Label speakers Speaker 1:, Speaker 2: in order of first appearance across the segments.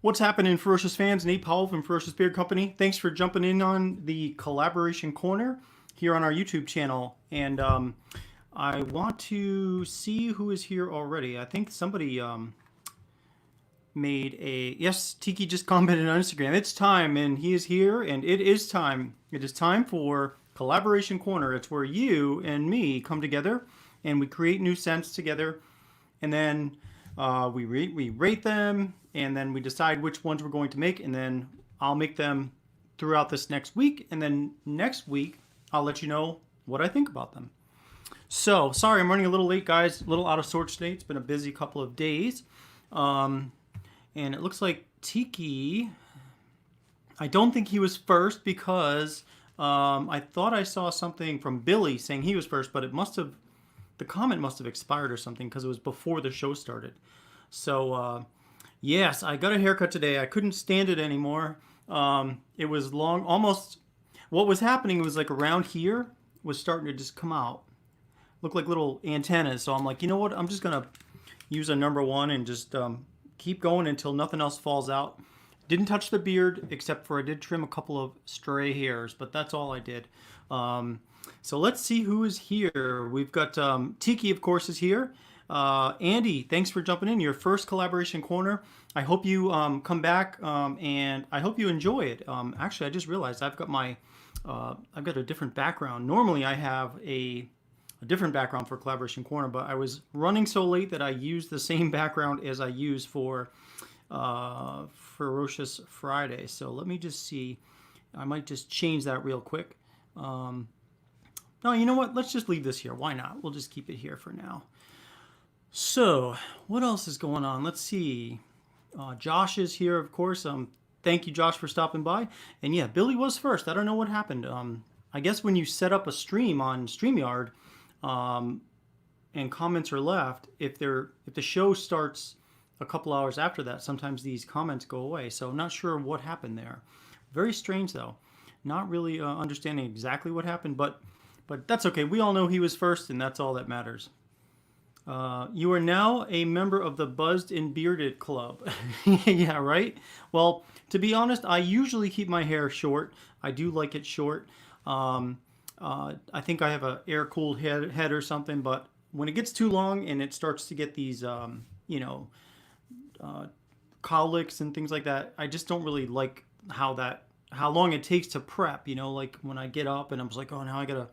Speaker 1: What's happening, Ferocious fans? Nate Powell from Ferocious Beard Company. Thanks for jumping in on the collaboration corner here on our YouTube channel. And I want to see who is here already. I think somebody made a... Yes, Tiki just commented on Instagram. It's time, and he is here, and it is time. It is time for Collaboration Corner. It's where you and me come together, and we create new scents together, and then we rate them, and then we decide which ones we're going to make, and then I'll make them throughout this next week, and then next week I'll let you know what I think about them. So, sorry I'm running a little late, guys. A little out of sorts today. It's been a busy couple of days. And it looks like Tiki, I don't think he was first because I thought I saw something from Billy saying he was first, but it must have, the comment must have expired or something because it was before the show started. So, yes, I got a haircut today. I couldn't stand it anymore. It was long, almost, what was happening was like around here was starting to just come out. Look like little antennas. So I'm like, you know what? I'm just going to use a number one and just keep going until nothing else falls out. Didn't touch the beard except for I did trim a couple of stray hairs, but that's all I did. So let's see who is here. We've got Tiki, of course, is here. Andy, thanks for jumping in. Your first collaboration corner. I hope you come back and I hope you enjoy it. Actually, I just realized I've got my I've got a different background. Normally, I have a different background for collaboration corner, but I was running so late that I used the same background as I use for Ferocious Friday. So let me just see. I might just change that real quick. No, you know what? Let's just leave this here. Why not? We'll just keep it here for now. So, what else is going on? Let's see. Josh is here, of course. Thank you, Josh, for stopping by. And yeah, Billy was first. I don't know what happened. I guess when you set up a stream on StreamYard and comments are left, if the show starts a couple hours after that, sometimes these comments go away. So I'm not sure what happened there. Very strange, though. Not really understanding exactly what happened, but that's okay. We all know he was first, and that's all that matters. You are now a member of the Buzzed and Bearded Club. Yeah, right? Well, to be honest, I usually keep my hair short. I do like it short. I think I have a air-cooled head or something, but when it gets too long and it starts to get these, cowlicks and things like that, I just don't really like how long it takes to prep, like when I get up and I'm just like, oh, now I gotta,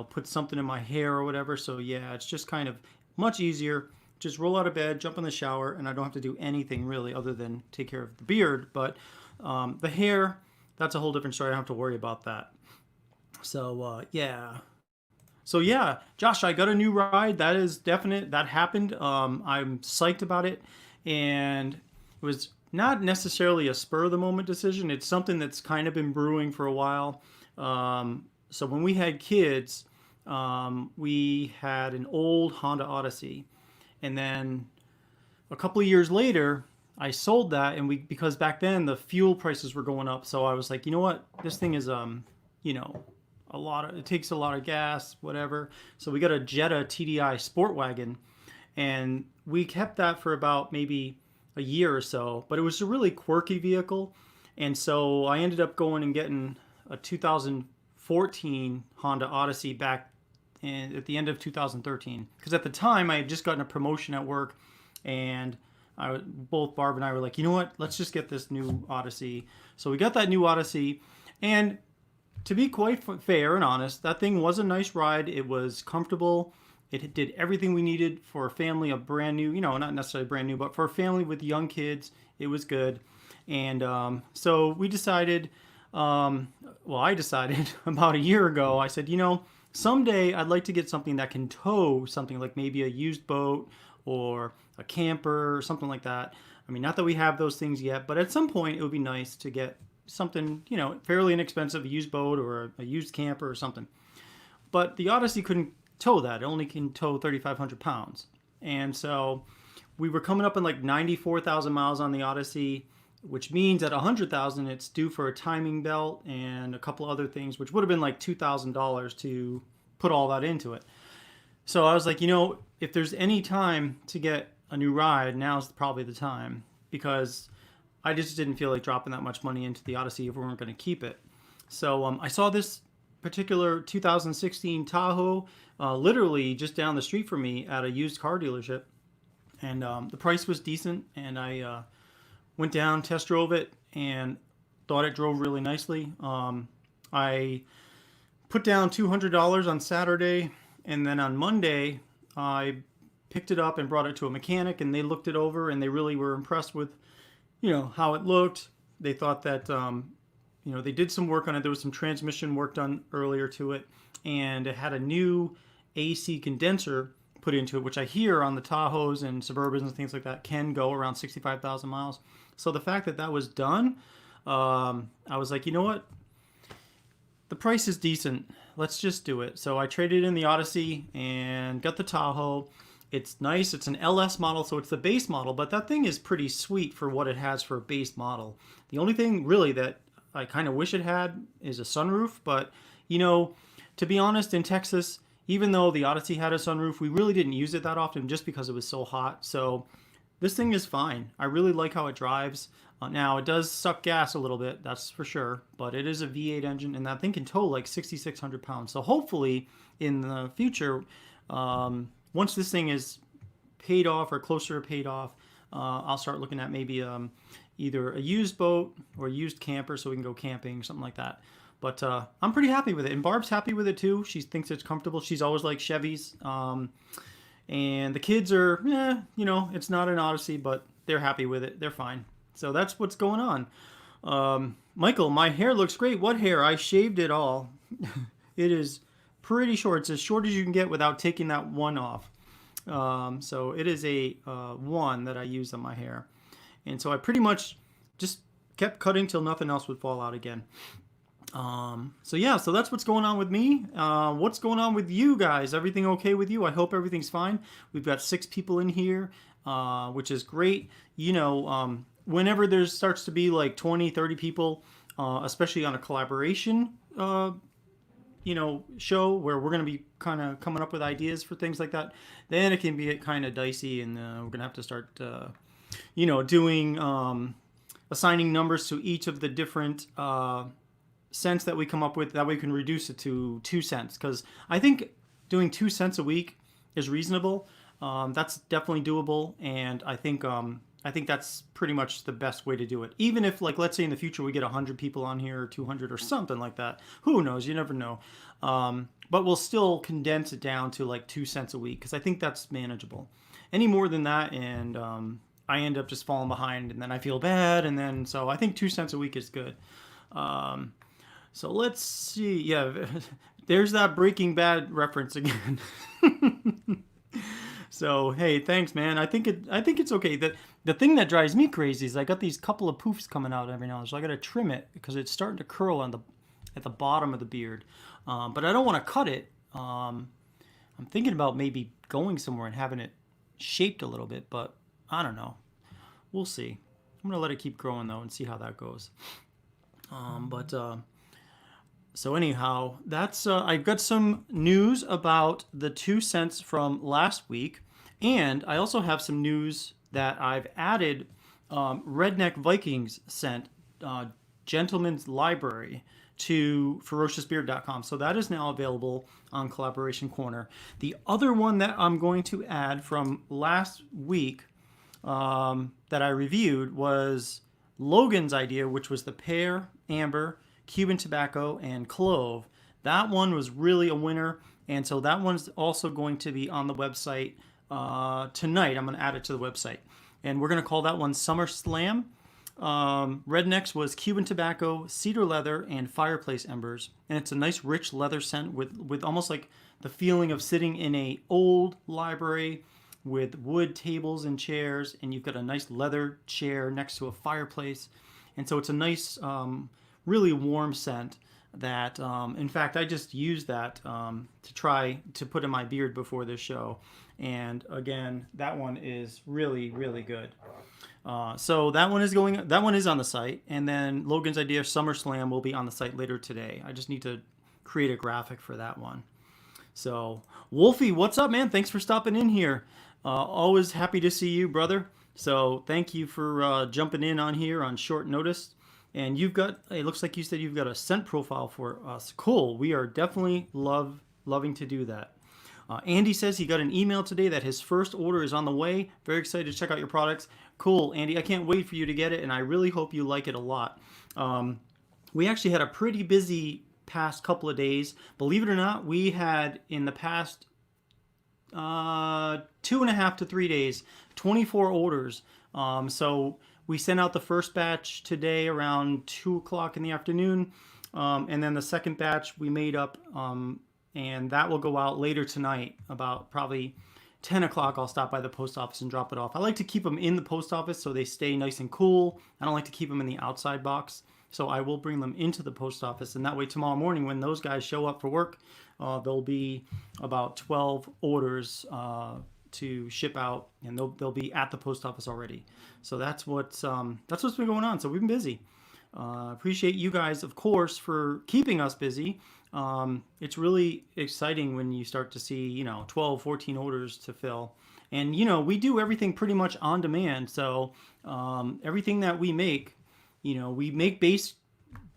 Speaker 1: put something in my hair or whatever. So yeah, it's just kind of much easier. Just roll out of bed, jump in the shower, and I don't have to do anything really other than take care of the beard. But the hair, that's a whole different story. I don't have to worry about that. So yeah. So yeah, Josh, I got a new ride. That is definite. That happened. I'm psyched about it. And it was not necessarily a spur of the moment decision. It's something that's kind of been brewing for a while. So when we had kids, we had an old Honda Odyssey. And then a couple of years later, I sold that, and because back then the fuel prices were going up. So I was like, you know what? This thing is, it takes a lot of gas, whatever. So we got a Jetta TDI Sport Wagon, and we kept that for about maybe a year or so, but it was a really quirky vehicle. And so I ended up going and getting a 2014 Honda Odyssey back at the end of 2013. Because at the time I had just gotten a promotion at work, and both Barb and I were like, you know what, let's just get this new Odyssey. So we got that new Odyssey, and to be quite fair and honest, that thing was a nice ride. It was comfortable. It did everything we needed for a family, a brand new, not necessarily brand new, but for a family with young kids, it was good. And so we decided, I decided about a year ago, I said, someday I'd like to get something that can tow something like maybe a used boat or a camper or something like that. I mean, not that we have those things yet, but at some point it would be nice to get something, fairly inexpensive, a used boat or a used camper or something. But the Odyssey couldn't tow that. It only can tow 3,500 pounds. And so we were coming up in like 94,000 miles on the Odyssey, which means at 100,000 it's due for a timing belt and a couple other things, which would have been like $2,000 to put all that into it. So I was like, if there's any time to get a new ride, now's probably the time, because I just didn't feel like dropping that much money into the Odyssey if we weren't going to keep it. So I saw this particular 2016 Tahoe literally just down the street from me at a used car dealership, and the price was decent, and I went down, test drove it, and thought it drove really nicely. I put down $200 on Saturday, and then on Monday I picked it up and brought it to a mechanic, and they looked it over, and they really were impressed with how it looked. They thought that they did some work on it. There was some transmission work done earlier to it, and it had a new AC condenser put into it, which I hear on the Tahoes and Suburbans and things like that can go around 65,000 miles. So the fact that that was done, I was like, you know what? The price is decent. Let's just do it. So I traded in the Odyssey and got the Tahoe. It's nice. It's an LS model, so it's the base model, but that thing is pretty sweet for what it has for a base model. The only thing really that I kind of wish it had is a sunroof, but to be honest, in Texas, even though the Odyssey had a sunroof, we really didn't use it that often just because it was so hot. So this thing is fine. I really like how it drives. Now, it does suck gas a little bit, that's for sure, but it is a V8 engine, and that thing can tow like 6,600 pounds. So hopefully in the future, once this thing is paid off or closer to paid off, I'll start looking at maybe either a used boat or a used camper so we can go camping, something like that. But I'm pretty happy with it. And Barb's happy with it too. She thinks it's comfortable. She's always liked Chevys. And the kids are, it's not an Odyssey, but they're happy with it. They're fine. So that's what's going on. Michael, my hair looks great. What hair? I shaved it all. It is pretty short. It's as short as you can get without taking that one off. So it is a one that I use on my hair. And so I pretty much just kept cutting till nothing else would fall out again. So that's what's going on with me. What's going on with you guys? Everything okay with you? I hope everything's fine. We've got 6 people in here, which is great. Whenever there starts to be like 20, 30 people, especially on a collaboration, show where we're going to be kind of coming up with ideas for things like that, then it can be kind of dicey, and we're going to have to start, doing, assigning numbers to each of the different cents that we come up with. That way we can reduce it to 2 cents, because I think doing 2 cents a week is reasonable. That's definitely doable, and I think that's pretty much the best way to do it. Even if, like, let's say in the future we get 100 people on here, or 200 or something like that. Who knows? You never know. But we'll still condense it down to like 2 cents a week, because I think that's manageable. Any more than that, and I end up just falling behind, and then I feel bad, and then so I think 2 cents a week is good. So let's see. Yeah, there's that Breaking Bad reference again. So hey, thanks, man. I think it's okay. The thing that drives me crazy is I got these couple of poofs coming out every now and then, so I got to trim it because it's starting to curl at the bottom of the beard. But I don't want to cut it. I'm thinking about maybe going somewhere and having it shaped a little bit, but I don't know. We'll see. I'm gonna let it keep growing though and see how that goes. So anyhow, that's I've got some news about the 2 cents from last week, and I also have some news that I've added. Redneck Vikings sent Gentleman's Library to ferociousbeard.com, so that is now available on Collaboration Corner. The other one that I'm going to add from last week that I reviewed was Logan's idea, which was the pear, amber, Cuban tobacco, and clove. That one was really a winner, and so that one's also going to be on the website tonight. I'm going to add it to the website, and we're going to call that one Summer Slam. Rednecks was Cuban tobacco, cedar leather, and fireplace embers, and it's a nice rich leather scent with almost like the feeling of sitting in a old library with wood tables and chairs, and you've got a nice leather chair next to a fireplace, and so it's a nice really warm scent that, in fact, I just used that to try to put in my beard before this show. And again, that one is really, really good. So that one is on the site. And then Logan's idea of SummerSlam will be on the site later today. I just need to create a graphic for that one. So Wolfie, what's up, man? Thanks for stopping in here. Always happy to see you, brother. So thank you for jumping in on here on short notice. And you've got, it looks like you said you've got a scent profile for us. Cool. We are definitely loving to do that. Andy says he got an email today that his first order is on the way. Very excited to check out your products. Cool, Andy. I can't wait for you to get it, and I really hope you like it a lot. We actually had a pretty busy past couple of days. Believe it or not, we had in the past 2.5 to 3 days, 24 orders. So we sent out the first batch today around 2 o'clock in the afternoon. And then the second batch we made up, and that will go out later tonight, about probably 10 o'clock. I'll stop by the post office and drop it off. I like to keep them in the post office so they stay nice and cool. I don't like to keep them in the outside box. So I will bring them into the post office, and that way tomorrow morning when those guys show up for work, there'll be about 12 orders to ship out, and they'll be at the post office already. So that's what's been going on. So we've been busy. Appreciate you guys, of course, for keeping us busy. It's really exciting when you start to see 12, 14 orders to fill. And we do everything pretty much on demand. So everything that we make, we make base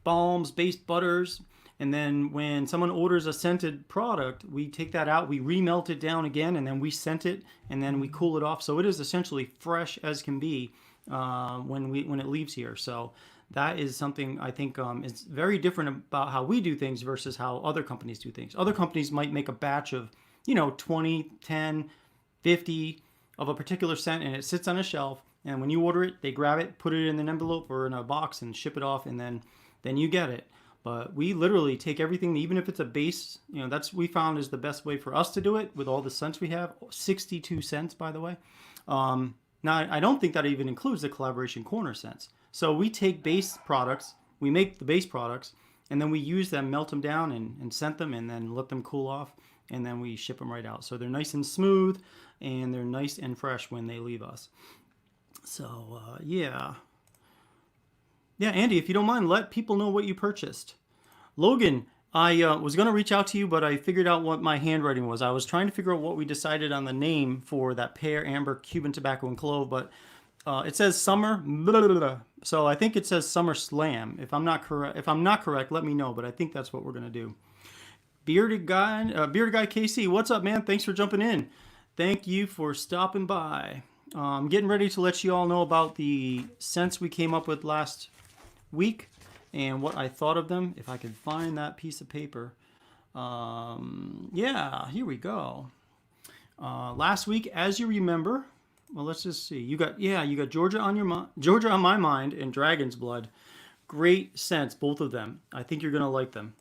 Speaker 1: balms, base butters, and then when someone orders a scented product, we take that out, we remelt it down again, and then we scent it, and then we cool it off. So it is essentially fresh as can be when it leaves here. So that is something I think is very different about how we do things versus how other companies do things. Other companies might make a batch of 20, 10, 50 of a particular scent, and it sits on a shelf. And when you order it, they grab it, put it in an envelope or in a box, and ship it off, and then you get it. But we literally take everything, even if it's a base, that's we found is the best way for us to do it with all the scents we have. 62 cents, by the way. Now, I don't think that even includes the Collaboration Corner scents. So we take base products, we make the base products, and then we use them, melt them down, and scent them, and then let them cool off, and then we ship them right out. So they're nice and smooth, and they're nice and fresh when they leave us. So, yeah. Yeah, Andy, if you don't mind, let people know what you purchased. Logan, I was going to reach out to you, but I figured out what my handwriting was. I was trying to figure out what we decided on the name for that pear, amber, Cuban tobacco, and clove, but it says summer, blah, blah, blah. So I think it says Summer Slam. If I'm not correct, let me know, but I think that's what we're going to do. Bearded guy KC, what's up, man? Thanks for jumping in. Thank you for stopping by. I'm getting ready to let you all know about the scents we came up with last week and what I thought of them. If I could find that piece of paper. Yeah, here we go. Last week, as you remember, well, let's just see. You got Georgia on My Mind and Dragon's Blood. Great scents, both of them. I think you're gonna like them.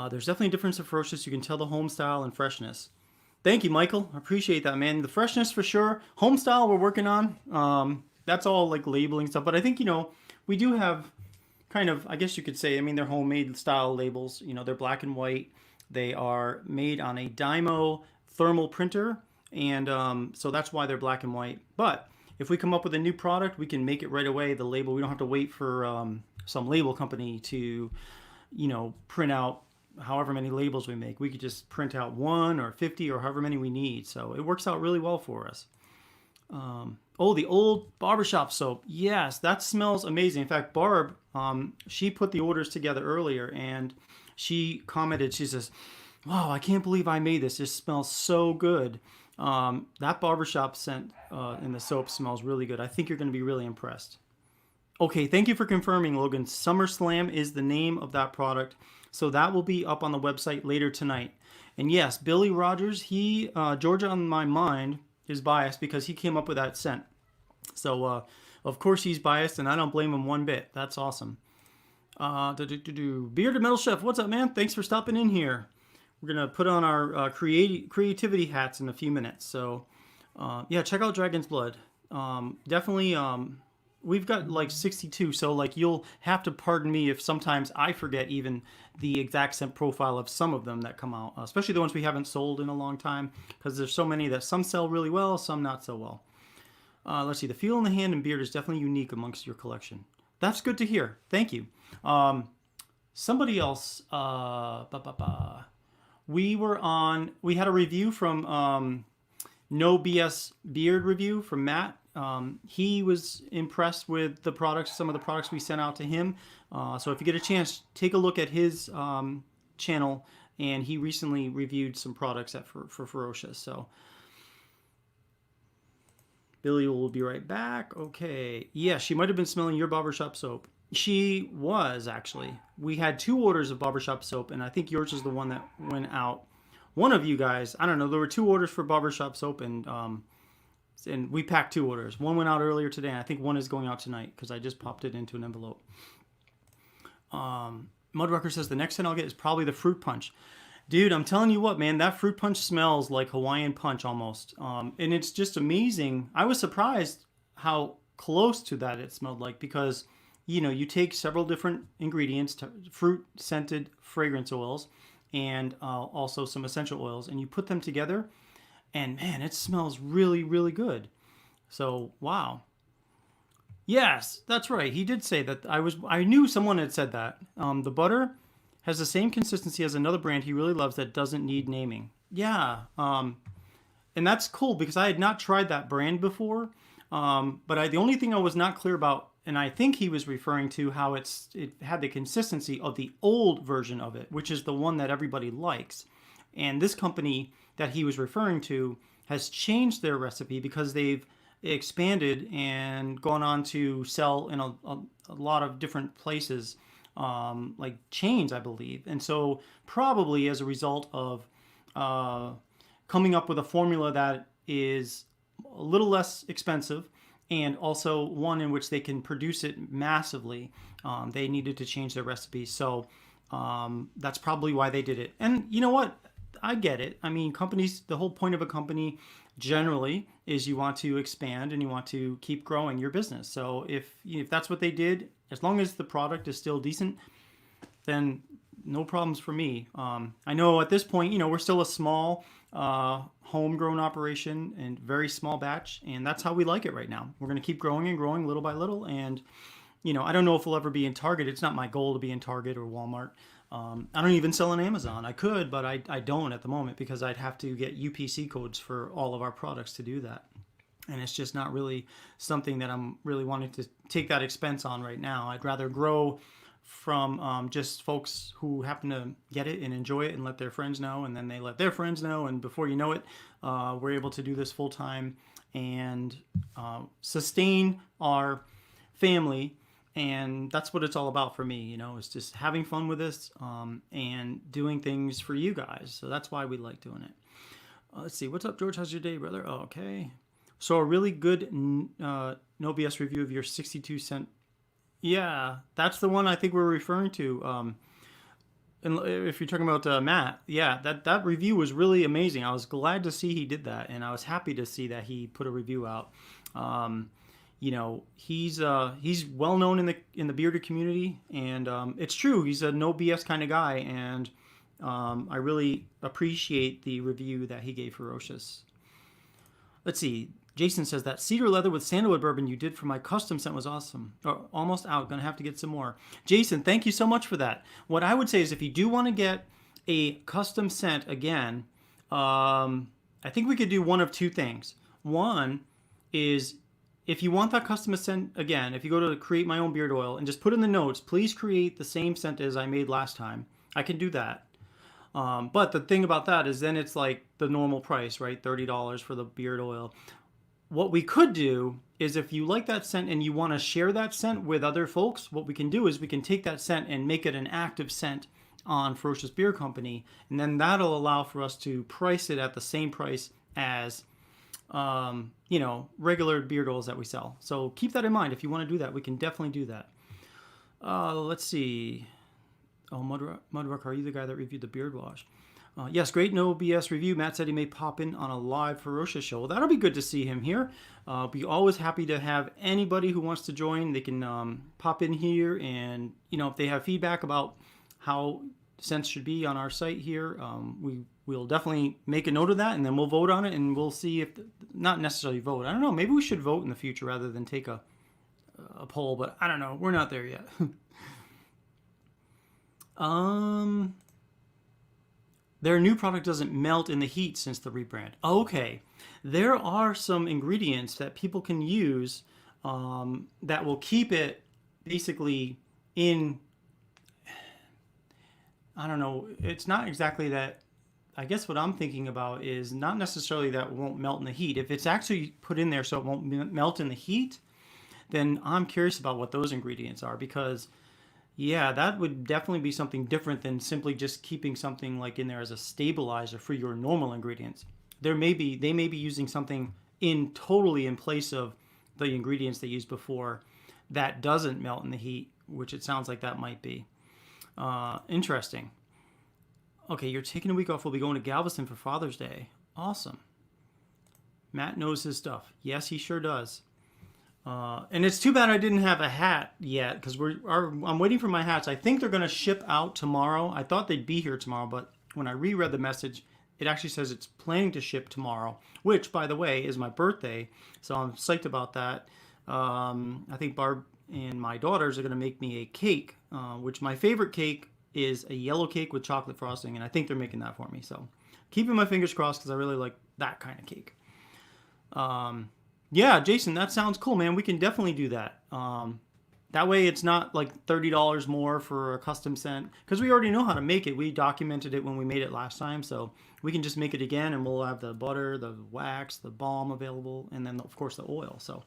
Speaker 1: There's definitely a difference in Ferocious. You can tell the home style and freshness. Thank you, Michael. I appreciate that, man. The freshness for sure. Home style we're working on. That's all like labeling stuff. But I think, we do have kind of, I guess you could say, they're homemade style labels. They're black and white. They are made on a Dymo thermal printer. And so that's why they're black and white. But if we come up with a new product, we can make it right away. The label, we don't have to wait for some label company to, print out however many labels we make. We could just print out 1 or 50 or however many we need. So it works out really well for us. The old barbershop soap. Yes, that smells amazing. In fact, Barb, she put the orders together earlier and she commented, she says, wow, I can't believe I made this. This smells so good. That barbershop scent in the soap smells really good. I think you're going to be really impressed. Okay, thank you for confirming, Logan. SummerSlam is the name of that product. So that will be up on the website later tonight. And yes, Billy Rogers, Georgia on My Mind is biased because he came up with that scent. So, of course he's biased, and I don't blame him one bit. That's awesome. Bearded Metal Chef, what's up, man? Thanks for stopping in here. We're going to put on our creativity hats in a few minutes. So, yeah, check out Dragon's Blood. Definitely... we've got like 62, so like you'll have to pardon me if sometimes I forget even the exact scent profile of some of them that come out, especially the ones we haven't sold in a long time, because there's so many that some sell really well, some not so well. Let's see, the feel in the hand and beard is definitely unique amongst your collection. That's good to hear. Thank you. Somebody else, we had a review from No BS Beard review from Matt. he was impressed with the products, some of the products we sent out to him. So if you get a chance, take a look at his channel, and he recently reviewed some products for Ferocious. So Billy will be right back. Okay. Yeah, she might have been smelling your barbershop soap. She was, actually. We had 2 orders of barbershop soap, and I think yours is the one that went out. One of you guys, I don't know, there were 2 orders for barbershop soap, and we packed 2 orders. One went out earlier today, and I think one is going out tonight because I just popped it into an envelope. Mudrucker says the next scent I'll get is probably the fruit punch. Dude, I'm telling you what, man, that fruit punch smells like Hawaiian punch almost. And it's just amazing. I was surprised how close to that it smelled like, because, you know, you take several different ingredients, fruit scented fragrance oils, and also some essential oils, and you put them together, and man, it smells really, really good. So, wow. Yes, that's right. He did say that. I knew someone had said that. The butter has the same consistency as another brand he really loves that doesn't need naming. Yeah, and that's cool because I had not tried that brand before. But the only thing I was not clear about, and I think he was referring to how it had the consistency of the old version of it, which is the one that everybody likes. And this company that he was referring to has changed their recipe because they've expanded and gone on to sell in a lot of different places, like chains, I believe. And so probably as a result of coming up with a formula that is a little less expensive and also one in which they can produce it massively, they needed to change their recipe. So that's probably why they did it. And you know what? I get it. I mean, companies, the whole point of a company generally is you want to expand and you want to keep growing your business. So if that's what they did, as long as the product is still decent, then no problems for me. I know at this point, you know, we're still a small homegrown operation and very small batch, and that's how we like it right now. We're going to keep growing and growing little by little, and you know, I don't know if we'll ever be in Target. It's not my goal to be in Target or Walmart. I don't even sell on Amazon. I could, but I don't at the moment because I'd have to get UPC codes for all of our products to do that. And it's just not really something that I'm really wanting to take that expense on right now. I'd rather grow from just folks who happen to get it and enjoy it and let their friends know, and then they let their friends know, and before you know it, we're able to do this full time and sustain our family. And that's what it's all about for me, you know, is just having fun with this and doing things for you guys. So that's why we like doing it. Let's see. What's up, George? How's your day, brother? Oh, okay. So a really good no BS review of your 62 cent. Yeah, that's the one I think we're referring to. And if you're talking about Matt, yeah, that review was really amazing. I was glad to see he did that, and I was happy to see that he put a review out. You know, he's well known in the bearded community, and it's true. He's a no BS kind of guy, and I really appreciate the review that he gave Ferocious. Let's see. Jason says that cedar leather with sandalwood bourbon you did for my custom scent was awesome. Oh, almost out. Gonna have to get some more. Jason, thank you so much for that. What I would say is if you do want to get a custom scent again, I think we could do one of 2 things. One is if you want that custom scent again, if you go to create my own beard oil and just put in the notes, please create the same scent as I made last time. I can do that. But the thing about that is then it's like the normal price, right? $30 for the beard oil. What we could do is if you like that scent and you want to share that scent with other folks, what we can do is we can take that scent and make it an active scent on Ferocious Beer Company. And then that'll allow for us to price it at the same price as you know, regular beard oils that we sell. So keep that in mind. If you want to do that, we can definitely do that. Let's see. Oh, Mudrock, are you the guy that reviewed the beard wash? Yes, great no BS review. Matt said he may pop in on a live Ferocious show. Well, that'll be good to see him here. Be always happy to have anybody who wants to join. They can pop in here, and you know, if they have feedback about how scents should be on our site here, we'll definitely make a note of that, and then we'll vote on it, and we'll see if not necessarily vote. I don't know. Maybe we should vote in the future rather than take a poll, but I don't know. We're not there yet. Their new product doesn't melt in the heat since the rebrand. Okay, there are some ingredients that people can use that will keep it basically in. I don't know. It's not exactly that. I guess what I'm thinking about is not necessarily that it won't melt in the heat. If it's actually put in there so it won't melt in the heat, then I'm curious about what those ingredients are because yeah, that would definitely be something different than simply just keeping something like in there as a stabilizer for your normal ingredients. They may be using something totally in place of the ingredients they used before that doesn't melt in the heat, which it sounds like that might be. Interesting. Okay, you're taking a week off. We'll be going to Galveston for Father's Day. Awesome. Matt knows his stuff. Yes, he sure does. And it's too bad I didn't have a hat yet because I'm waiting for my hats. I think they're going to ship out tomorrow. I thought they'd be here tomorrow, but when I reread the message, it actually says it's planning to ship tomorrow, which, by the way, is my birthday. So I'm psyched about that. I think Barb and my daughters are going to make me a cake, which my favorite cake is a yellow cake with chocolate frosting, and I think they're making that for me. So keeping my fingers crossed because I really like that kind of cake. Yeah, Jason, that sounds cool, man. We can definitely do that. That way it's not like $30 more for a custom scent because we already know how to make it. We documented it when we made it last time, so we can just make it again and we'll have the butter, the wax, the balm available, and then of course the oil. So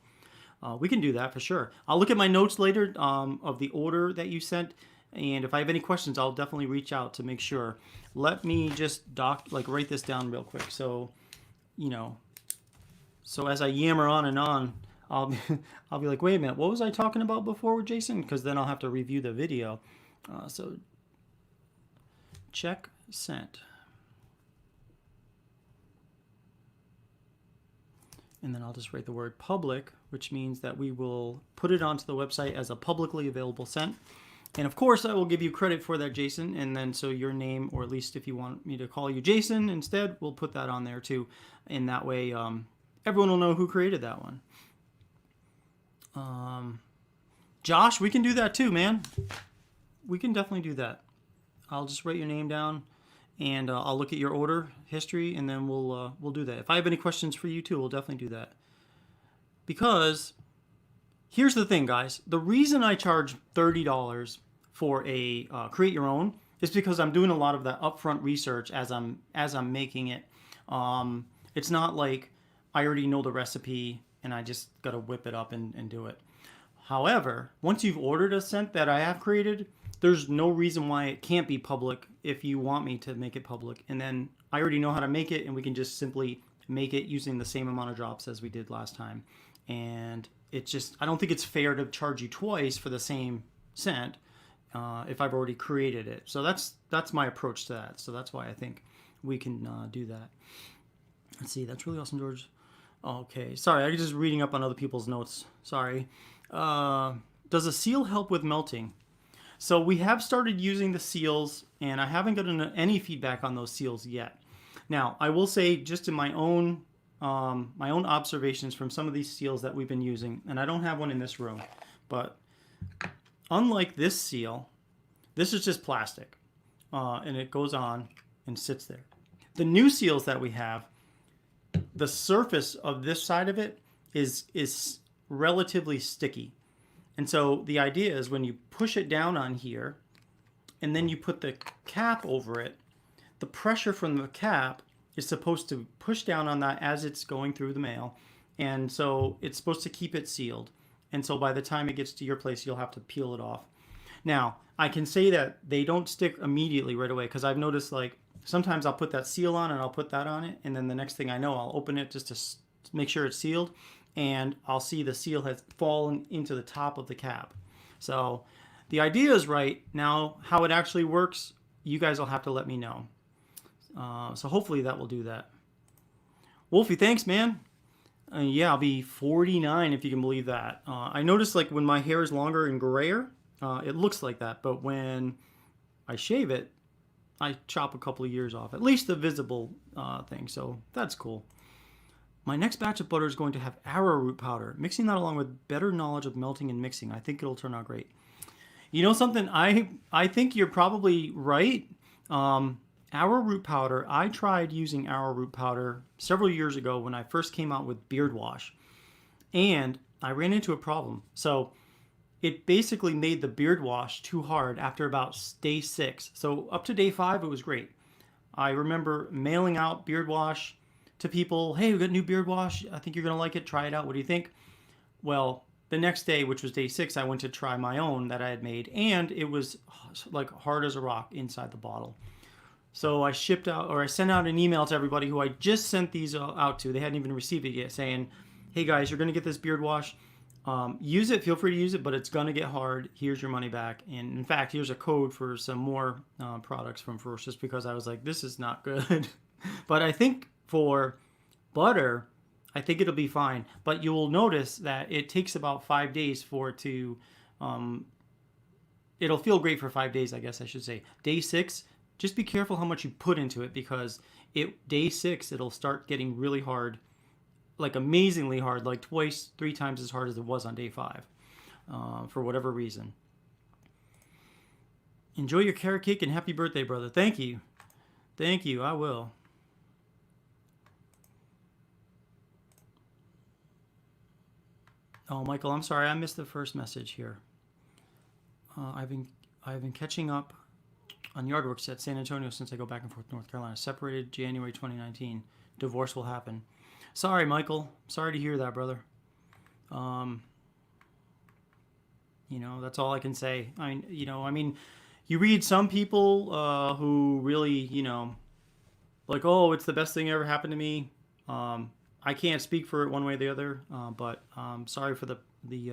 Speaker 1: we can do that for sure. I'll look at my notes later of the order that you sent, and if I have any questions, I'll definitely reach out to make sure. Let me just write this down real quick. So, so as I yammer on and on, I'll be like, wait a minute, what was I talking about before with Jason? Because then I'll have to review the video. So check sent. And then I'll just write the word public, which means that we will put it onto the website as a publicly available scent. And of course, I will give you credit for that, Jason. And then so your name, or at least if you want me to call you Jason instead, we'll put that on there too. And that way, everyone will know who created that one. Josh, we can do that too, man. We can definitely do that. I'll just write your name down, and I'll look at your order history, and then we'll do that. If I have any questions for you too, we'll definitely do that. Because here's the thing, guys. The reason I charge $30 for a create your own is because I'm doing a lot of that upfront research as I'm making it. It's not like I already know the recipe and I just got to whip it up and do it. However, once you've ordered a scent that I have created, there's no reason why it can't be public if you want me to make it public. And then I already know how to make it, and we can just simply make it using the same amount of drops as we did last time. And it's just, I don't think it's fair to charge you twice for the same scent if I've already created it. So that's my approach to that. So that's why I think we can do that. Let's see, that's really awesome, George. Okay, sorry, I'm just reading up on other people's notes. Sorry. Does a seal help with melting? So we have started using the seals, and I haven't gotten any feedback on those seals yet. Now, I will say, just in my own observations from some of these seals that we've been using, and I don't have one in this room, but unlike this seal, this is just plastic, and it goes on and sits there. The new seals that we have, the surface of this side of it is relatively sticky. And so the idea is when you push it down on here and then you put the cap over it, the pressure from the cap is supposed to push down on that as it's going through the mail. And so it's supposed to keep it sealed. And so by the time it gets to your place, you'll have to peel it off. Now, I can say that they don't stick immediately right away because I've noticed like sometimes I'll put that seal on and I'll put that on it. And then the next thing I know, I'll open it just to make sure it's sealed. And I'll see the seal has fallen into the top of the cap. So the idea is right. Now, how it actually works, you guys will have to let me know. So hopefully that will do that. Wolfie, thanks, man. Yeah, I'll be 49 if you can believe that. I noticed like when my hair is longer and grayer, it looks like that. But when I shave it, I chop a couple of years off, at least the visible thing. So that's cool. My next batch of butter is going to have arrowroot powder. Mixing that along with better knowledge of melting and mixing, I think it'll turn out great. You know something? I think you're probably right. Arrowroot powder, I tried using arrowroot powder several years ago when I first came out with beard wash, and I ran into a problem. So it basically made the beard wash too hard after about day 6. So up to day 5, it was great. I remember mailing out beard wash to people. Hey, we got new beard wash. I think you're going to like it. Try it out. What do you think? Well, the next day, which was day 6, I went to try my own that I had made, and it was like hard as a rock inside the bottle. So I sent out an email to everybody who I just sent these out to. They hadn't even received it yet, saying, hey guys, you're going to get this beard wash. Use it. Feel free to use it, but it's going to get hard. Here's your money back. And in fact, here's a code for some more products from Ferocious, because I was like, this is not good. But I think for butter, I think it'll be fine. But you will notice that it takes about 5 days for it to, it'll feel great for 5 days, I guess I should say. Day 6, just be careful how much you put into it, because day 6, it'll start getting really hard, like amazingly hard, like 2, 3 times as hard as it was on day 5, for whatever reason. Enjoy your carrot cake and happy birthday, brother. Thank you. Thank you. I will. Oh, Michael, I'm sorry. I missed the first message here. I've been catching up on yard works at San Antonio since I go back and forth to North Carolina. Separated January 2019. Divorce will happen. Sorry, Michael. Sorry to hear that, brother. That's all I can say. You read some people who really, like, oh, it's the best thing ever happened to me. I can't speak for it one way or the other, but sorry for the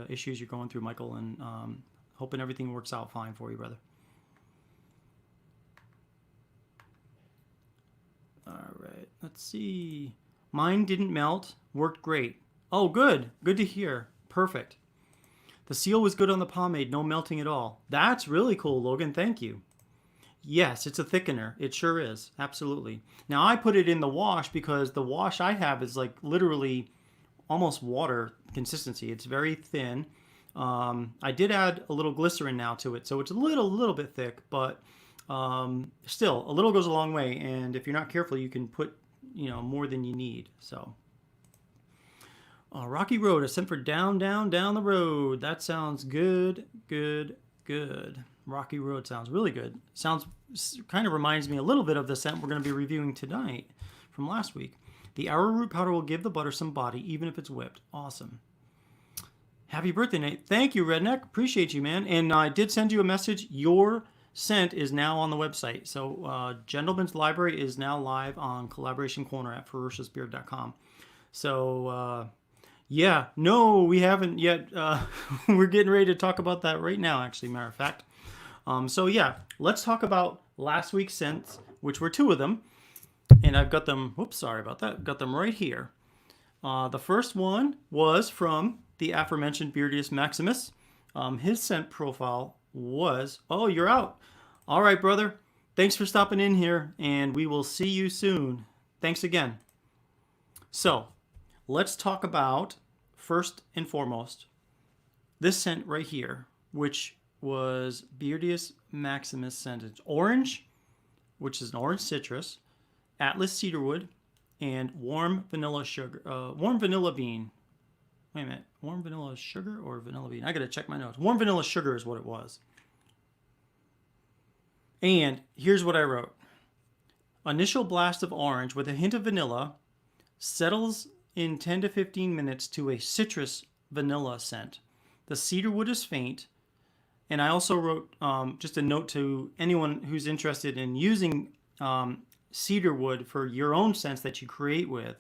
Speaker 1: issues you're going through, Michael, and hoping everything works out fine for you, brother. All right, let's see. Mine didn't melt. Worked great. Oh, good. Good to hear. Perfect. The seal was good on the pomade. No melting at all. That's really cool, Logan. Thank you. Yes, it's a thickener. It sure is. Absolutely. Now, I put it in the wash because the wash I have is like literally almost water consistency. It's very thin. I did add a little glycerin now to it, so it's a little bit thick, but still, a little goes a long way. And if you're not careful, you can put more than you need. So Rocky Road, a scent for down the road. That sounds good. Rocky Road sounds really good. Kind of reminds me a little bit of the scent we're going to be reviewing tonight from last week. The arrowroot powder will give the butter some body, even if it's whipped. Awesome. Happy birthday, Nate. Thank you, Redneck. Appreciate you, man. And I did send you a message. Your scent is now on the website. So Gentleman's Library is now live on Collaboration Corner at ferociousbeard.com. So yeah, no, we haven't yet. We're getting ready to talk about that right now, actually, matter of fact. So yeah, let's talk about last week's scents, which were 2 of them. And I've got them, whoops, sorry about that. Got them right here. The first one was from the aforementioned Beardius Maximus. His scent profile was, oh, you're out. All right, brother. Thanks for stopping in here, and we will see you soon. Thanks again. So, let's talk about, first and foremost, this scent right here, which was Beardius Maximus scent. It's orange, which is an orange citrus, Atlas cedarwood, and warm vanilla bean. Wait a minute, warm vanilla sugar or vanilla bean? I gotta check my notes. Warm vanilla sugar is what it was. And here's what I wrote. Initial blast of orange with a hint of vanilla, settles in 10 to 15 minutes to a citrus vanilla scent. The cedarwood is faint. And I also wrote just a note to anyone who's interested in using cedarwood for your own scents that you create with.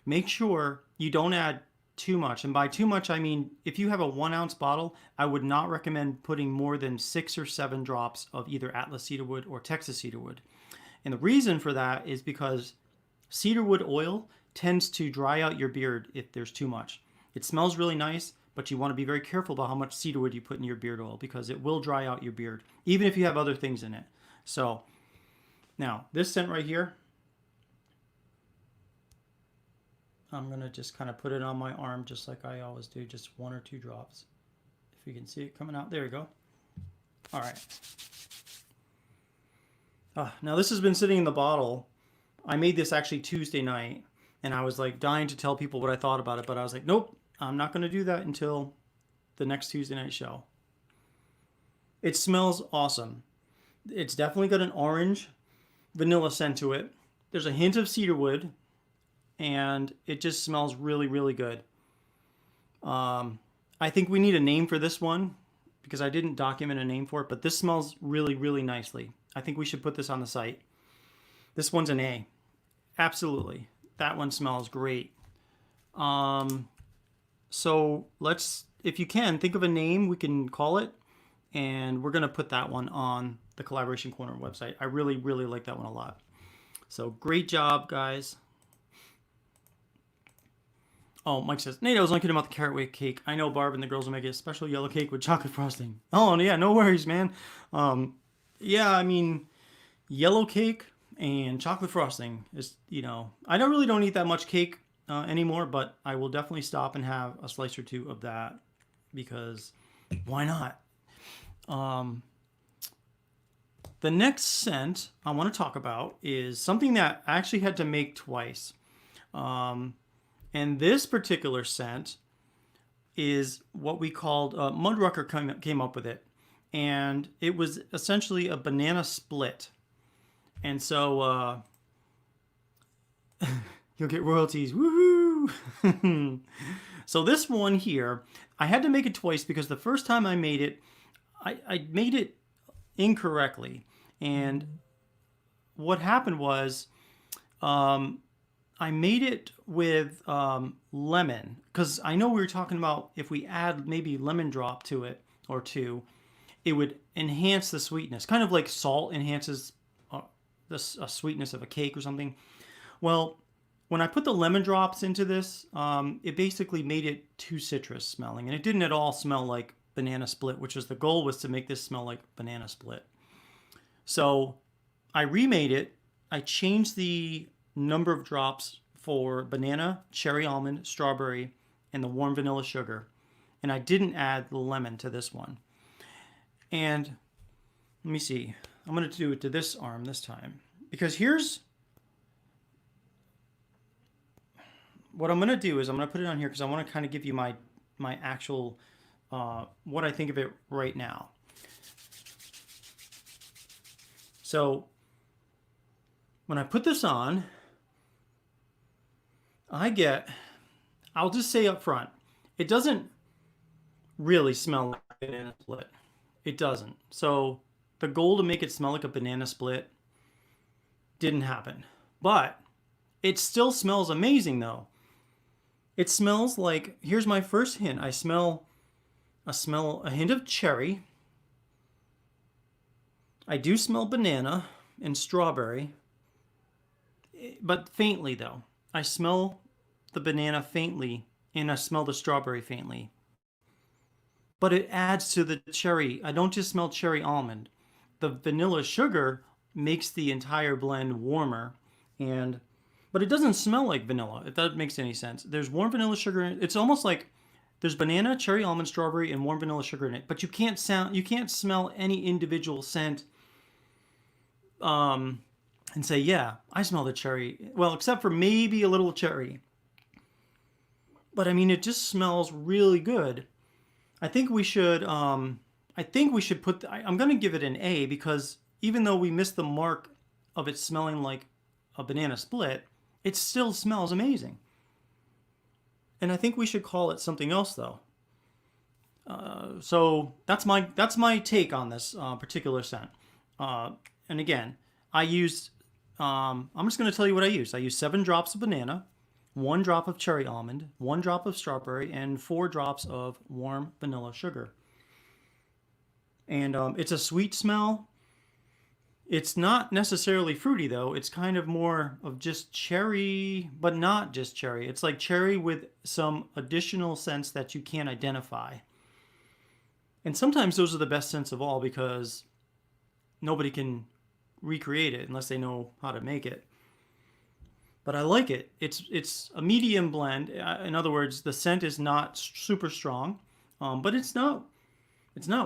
Speaker 1: Make sure you don't add too much. And by too much, I mean, if you have a 1 ounce bottle, I would not recommend putting more than 6 or 7 drops of either Atlas cedarwood or Texas cedarwood. And the reason for that is because cedarwood oil tends to dry out your beard if there's too much. It smells really nice, but you want to be very careful about how much cedarwood you put in your beard oil, because it will dry out your beard, even if you have other things in it. So, now, this scent right here, I'm going to just kind of put it on my arm just like I always do, just 1 or 2 drops. If you can see it coming out, there we go. All right. Now this has been sitting in the bottle. I made this actually Tuesday night, and I was like dying to tell people what I thought about it, but I was like, nope, I'm not going to do that until the next Tuesday night show. It smells awesome. It's definitely got an orange vanilla scent to it. There's a hint of cedarwood, and it just smells really, really good. I think we need a name for this one because I didn't document a name for it, but this smells really, really nicely. I think we should put this on the site. This one's an A. Absolutely. That one smells great. So let's, if you can, think of a name we can call it, and we're going to put that one on the Collaboration Corner website. I really, really like that one a lot. So great job, guys. Oh, Mike says, Nate, I was only kidding about the carrot cake cake. I know Barb and the girls will make a special yellow cake with chocolate frosting. Oh, yeah, no worries, man. Yeah, I mean, yellow cake and chocolate frosting is, I don't eat that much cake anymore, but I will definitely stop and have a slice or two of that because why not? The next scent I want to talk about is something that I actually had to make twice. And this particular scent is what we called, Mudrucker came up with it. And it was essentially a banana split. And so you'll get royalties. Woohoo! So this one here, I had to make it twice because the first time I made it, I made it incorrectly. And what happened was I made it with lemon because I know we were talking about if we add maybe lemon drop to it or two, it would enhance the sweetness, kind of like salt enhances the sweetness of a cake or something. Well, when I put the lemon drops into this, it basically made it too citrus smelling, and it didn't at all smell like banana split, which was the goal, was to make this smell like banana split. So I remade it. I changed the number of drops for banana, cherry almond, strawberry, and the warm vanilla sugar. And I didn't add the lemon to this one. And let me see. I'm going to do it to this arm this time. Because here's what I'm going to do is I'm going to put it on here because I want to kind of give you my actual, what I think of it right now. So when I put this on, I'll just say up front, it doesn't really smell like a banana split. It doesn't. So the goal to make it smell like a banana split didn't happen. But it still smells amazing though. It smells like, here's my first hint. I smell a hint of cherry. I do smell banana and strawberry, but faintly though. I smell the banana faintly and I smell the strawberry faintly. But it adds to the cherry. I don't just smell cherry almond. The vanilla sugar makes the entire blend warmer, but it doesn't smell like vanilla, if that makes any sense. There's warm vanilla sugar in it. It's almost like there's banana, cherry almond, strawberry, and warm vanilla sugar in it, but you can't smell any individual scent and say, yeah, I smell the cherry. Well, except for maybe a little cherry. But I mean, it just smells really good. I think we should put, I'm going to give it an A because even though we missed the mark of it smelling like a banana split, it still smells amazing. And I think we should call it something else though. So that's my take on this particular scent. And again, I'm just going to tell you what I used. I used 7 drops of banana, 1 drop of cherry almond, 1 drop of strawberry, and 4 drops of warm vanilla sugar. And it's a sweet smell. It's not necessarily fruity though. It's kind of more of just cherry, but not just cherry. It's like cherry with some additional scents that you can't identify. And sometimes those are the best scents of all because nobody can recreate it unless they know how to make it. But I like it. It's a medium blend. In other words, the scent is not super strong, but it's not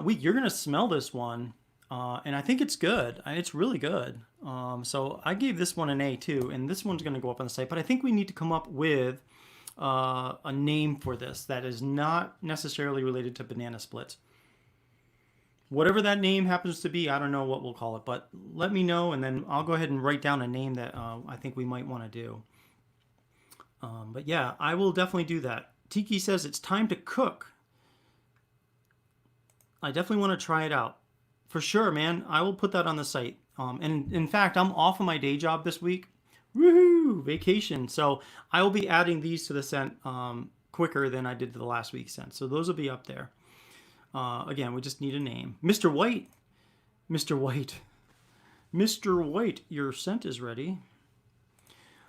Speaker 1: weak. You're gonna smell this one And I think it's good. It's really good. So I gave this one an A too, and this one's going to go up on the site. But I think we need to come up with a name for this that is not necessarily related to banana splits. Whatever that name happens to be, I don't know what we'll call it, but let me know, and then I'll go ahead and write down a name that I think we might want to do. But yeah, I will definitely do that. Tiki says it's time to cook. I definitely want to try it out. For sure, man. I will put that on the site. And in fact, I'm off of my day job this week. Woohoo! Vacation. So I will be adding these to the scent quicker than I did to the last week's scent. So those will be up there. Again, we just need a name. Mr. White. Mr. White. Mr. White, your scent is ready.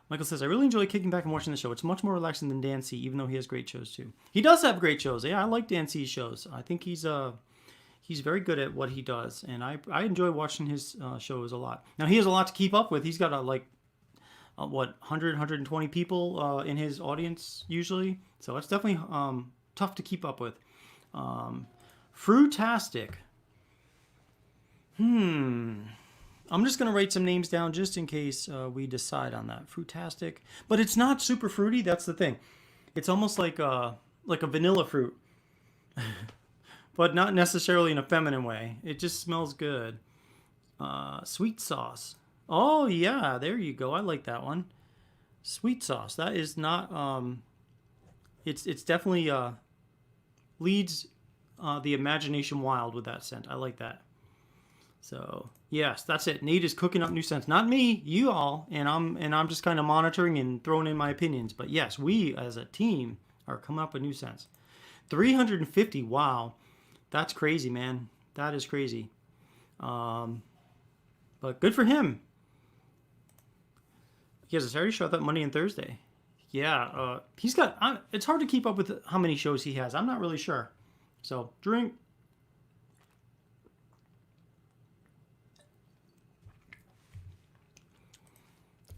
Speaker 1: Michael says, I really enjoy kicking back and watching the show. It's much more relaxing than Dan C, even though he has great shows too. He does have great shows. Yeah, I like Dan C's shows. I think he's very good at what he does, and I enjoy watching his shows a lot. Now, he has a lot to keep up with. He's got what, 100, 120 people in his audience usually. So it's definitely tough to keep up with. Fruitastic. I'm just going to write some names down just in case we decide on that. Fruitastic. But it's not super fruity. That's the thing. It's almost like a vanilla fruit. But not necessarily in a feminine way. It just smells good. Sweet sauce. Oh, yeah. There you go. I like that one. Sweet sauce. That is not... It's definitely leads the imagination wild with that scent. I like that. So yes, that's it. Nate is cooking up new scents, not me, you all, and I'm just kind of monitoring and throwing in my opinions. But yes, we as a team are coming up with new scents. 350. Wow, that's crazy, man. That is crazy. But good for him. He has a Saturday show. I thought Monday and Thursday. Yeah, he's got. It's hard to keep up with how many shows he has. I'm not really sure. So drink.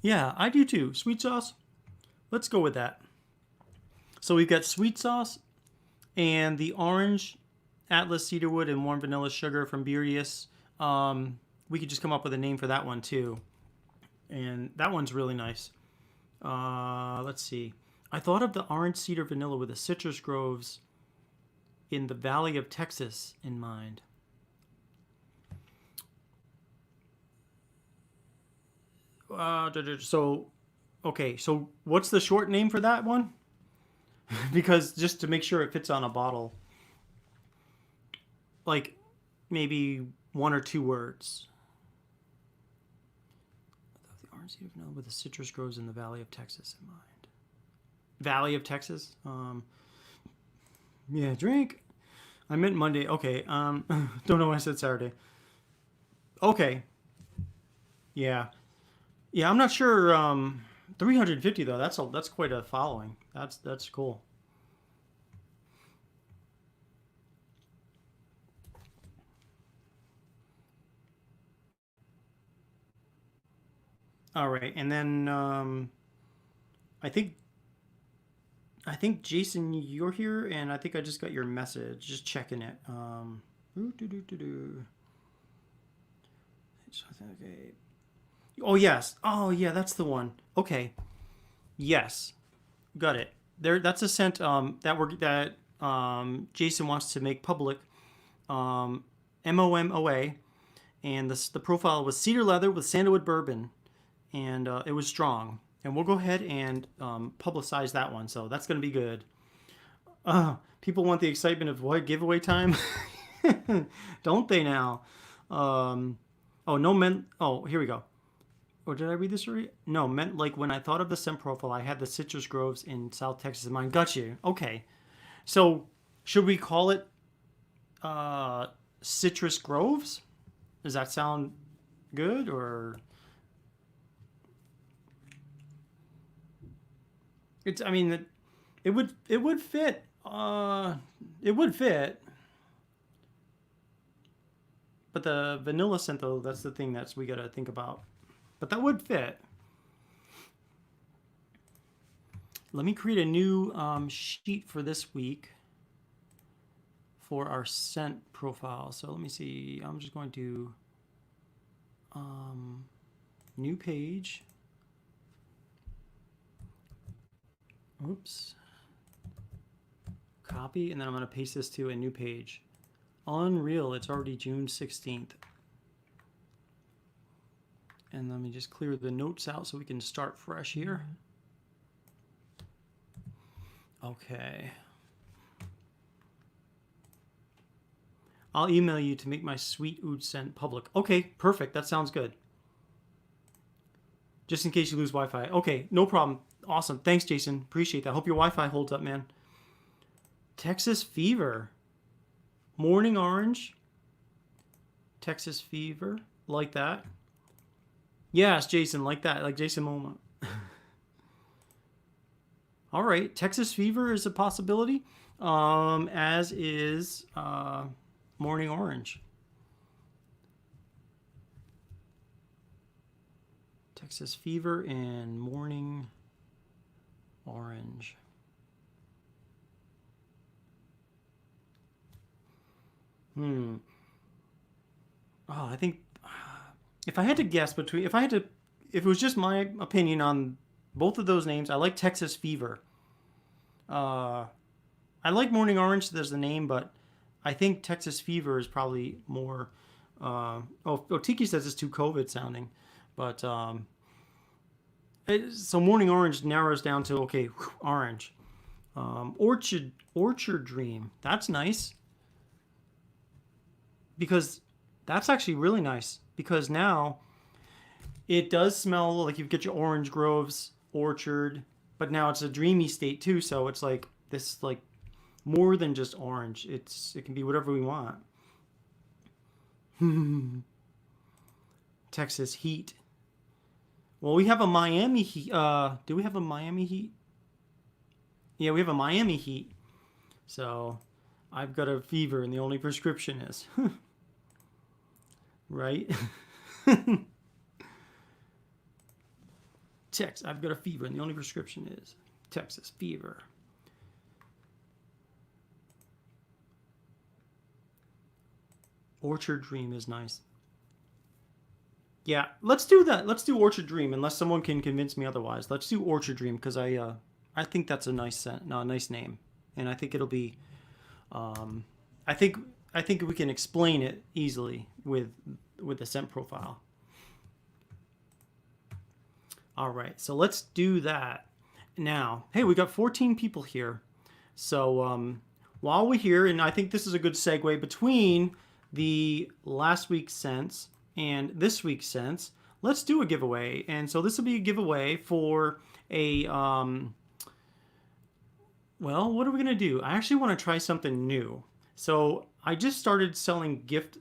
Speaker 1: Yeah, I do too. Sweet sauce. Let's go with that. So we've got sweet sauce and the orange Atlas cedarwood and warm vanilla sugar from Ferocious. We could just come up with a name for that one too. And that one's really nice. Let's see. I thought of the orange cedar vanilla with the citrus groves in the Valley of Texas in mind. So, okay. So what's the short name for that one? Because just to make sure it fits on a bottle. Like maybe one or two words. The orange cedar vanilla with the citrus groves in the Valley of Texas in mind. Valley of Texas? Yeah, drink. I meant Monday. Okay. Don't know why I said Saturday. Okay. Yeah. Yeah, I'm not sure. 350 though. That's quite a following. That's cool. All right, and then I think Jason, you're here, and I think I just got your message. Just checking it. Okay. Oh yes. Oh yeah, that's the one. Okay. Yes. Got it. There. That's a scent that Jason wants to make public. MOMOA, and the profile was cedar leather with sandalwood bourbon, and it was strong. And we'll go ahead and publicize that one. So that's going to be good. People want the excitement of what giveaway time, don't they now? Oh no, men. Oh, here we go. Or did I read this already? No, meant like when I thought of the scent profile, I had the citrus groves in South Texas in mind. Got you. Okay. So should we call it citrus groves? Does that sound good, or it's? I mean, it would fit. It would fit. But the vanilla scent, though, that's the thing we got to think about. But that would fit. Let me create a new sheet for this week for our scent profile. So let me see. I'm just going to new page. Oops. Copy, and then I'm going to paste this to a new page. Unreal, it's already June 16th. And let me just clear the notes out so we can start fresh here. Okay. I'll email you to make my sweet oud scent public. Okay, perfect. That sounds good. Just in case you lose Wi-Fi. Okay, no problem. Awesome. Thanks, Jason. Appreciate that. Hope your Wi-Fi holds up, man. Texas fever. Morning orange. Texas fever. Like that. Yes, Jason. Like that. Like Jason Moment. All right. Texas fever is a possibility. As is morning orange. Texas fever and morning orange. Oh, I think if I had to guess between, if it was just my opinion on both of those names, I like Texas fever. I like morning orange. There's the name, but I think Texas fever is probably more. Tiki says it's too COVID sounding, but so morning orange narrows down to okay, orange. Orchard dream. That's nice. Because that's actually really nice. Because now it does smell like you get your orange groves, orchard, but now it's a dreamy state too. So it's like this, like more than just orange. It can be whatever we want. Texas heat. Well, we have a Miami heat. Do we have a Miami heat? Yeah, we have a Miami heat. So I've got a fever, and the only prescription is right. I've got a fever, and the only prescription is Texas fever. Orchard Dream is nice. Yeah, let's do that. Let's do Orchard Dream, unless someone can convince me otherwise. Let's do Orchard Dream because I think that's a nice nice name, and I think it'll be. I think we can explain it easily with the scent profile. All right, so let's do that now. Hey, we got 14 people here. So while we're here, and I think this is a good segue between the last week's scents and this week's scents, let's do a giveaway. And so this will be a giveaway for a, well, what are we going to do? I actually want to try something new. So I just started selling gift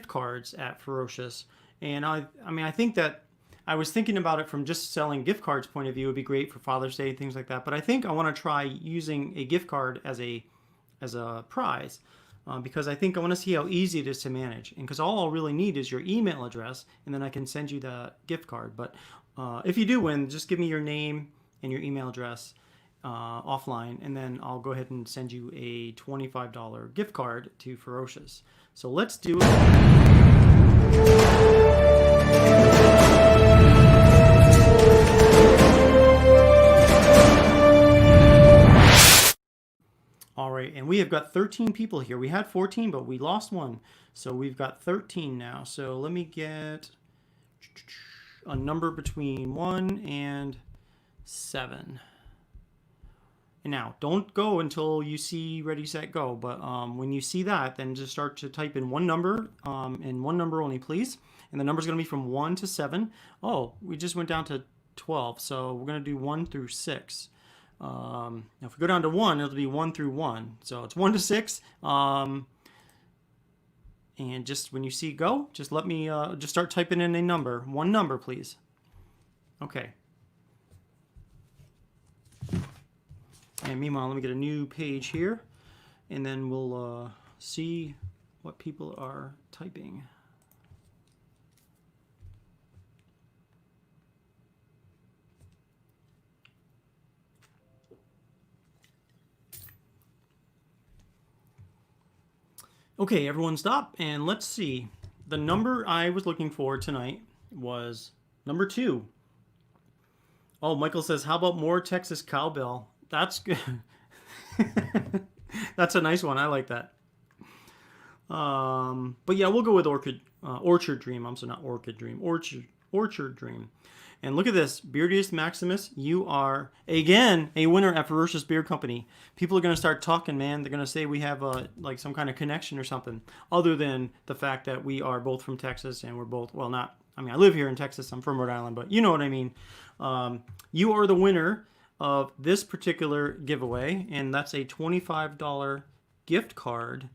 Speaker 1: cards at Ferocious. And I mean, I think that I was thinking about it from just selling gift cards point of view. It would be great for Father's Day, things like that. But I think I want to try using a gift card as a prize. Because I think I want to see how easy it is to manage. And because all I'll really need is your email address, and then I can send you the gift card. But if you do win, just give me your name and your email address offline, and then I'll go ahead and send you a $25 gift card to Ferocious. So let's do it. All right, and we have got 13 people here. We had 14, but we lost one. So we've got 13 now. So let me get a number between 1 and 7. And now, don't go until you see ready, set, go. But when you see that, then just start to type in one number, and one number only, please. And the number's going to be from 1 to 7. Oh, we just went down to 12. So we're going to do 1 through 6. Now if we go down to 1, it'll be 1 through 1. So it's 1 to 6. And just when you see go, just let me just start typing in a number. One number, please. Okay. And meanwhile, let me get a new page here, and then we'll see what people are typing. Okay, everyone stop and let's see. The number I was looking for tonight was number 2. Oh, Michael says, how about more Texas cowbell? That's good. That's a nice one. I like that. But yeah, we'll go with Orchard Dream. I'm sorry, not Orchid Dream. Orchard Dream. And look at this, Beardius Maximus. You are again a winner at Ferocious Beer Company. People are gonna start talking, man. They're gonna say we have like some kind of connection or something, other than the fact that we are both from Texas and we're both well, not. I mean, I live here in Texas. I'm from Rhode Island, but you know what I mean. You are the winner of this particular giveaway, and that's a $25 gift card.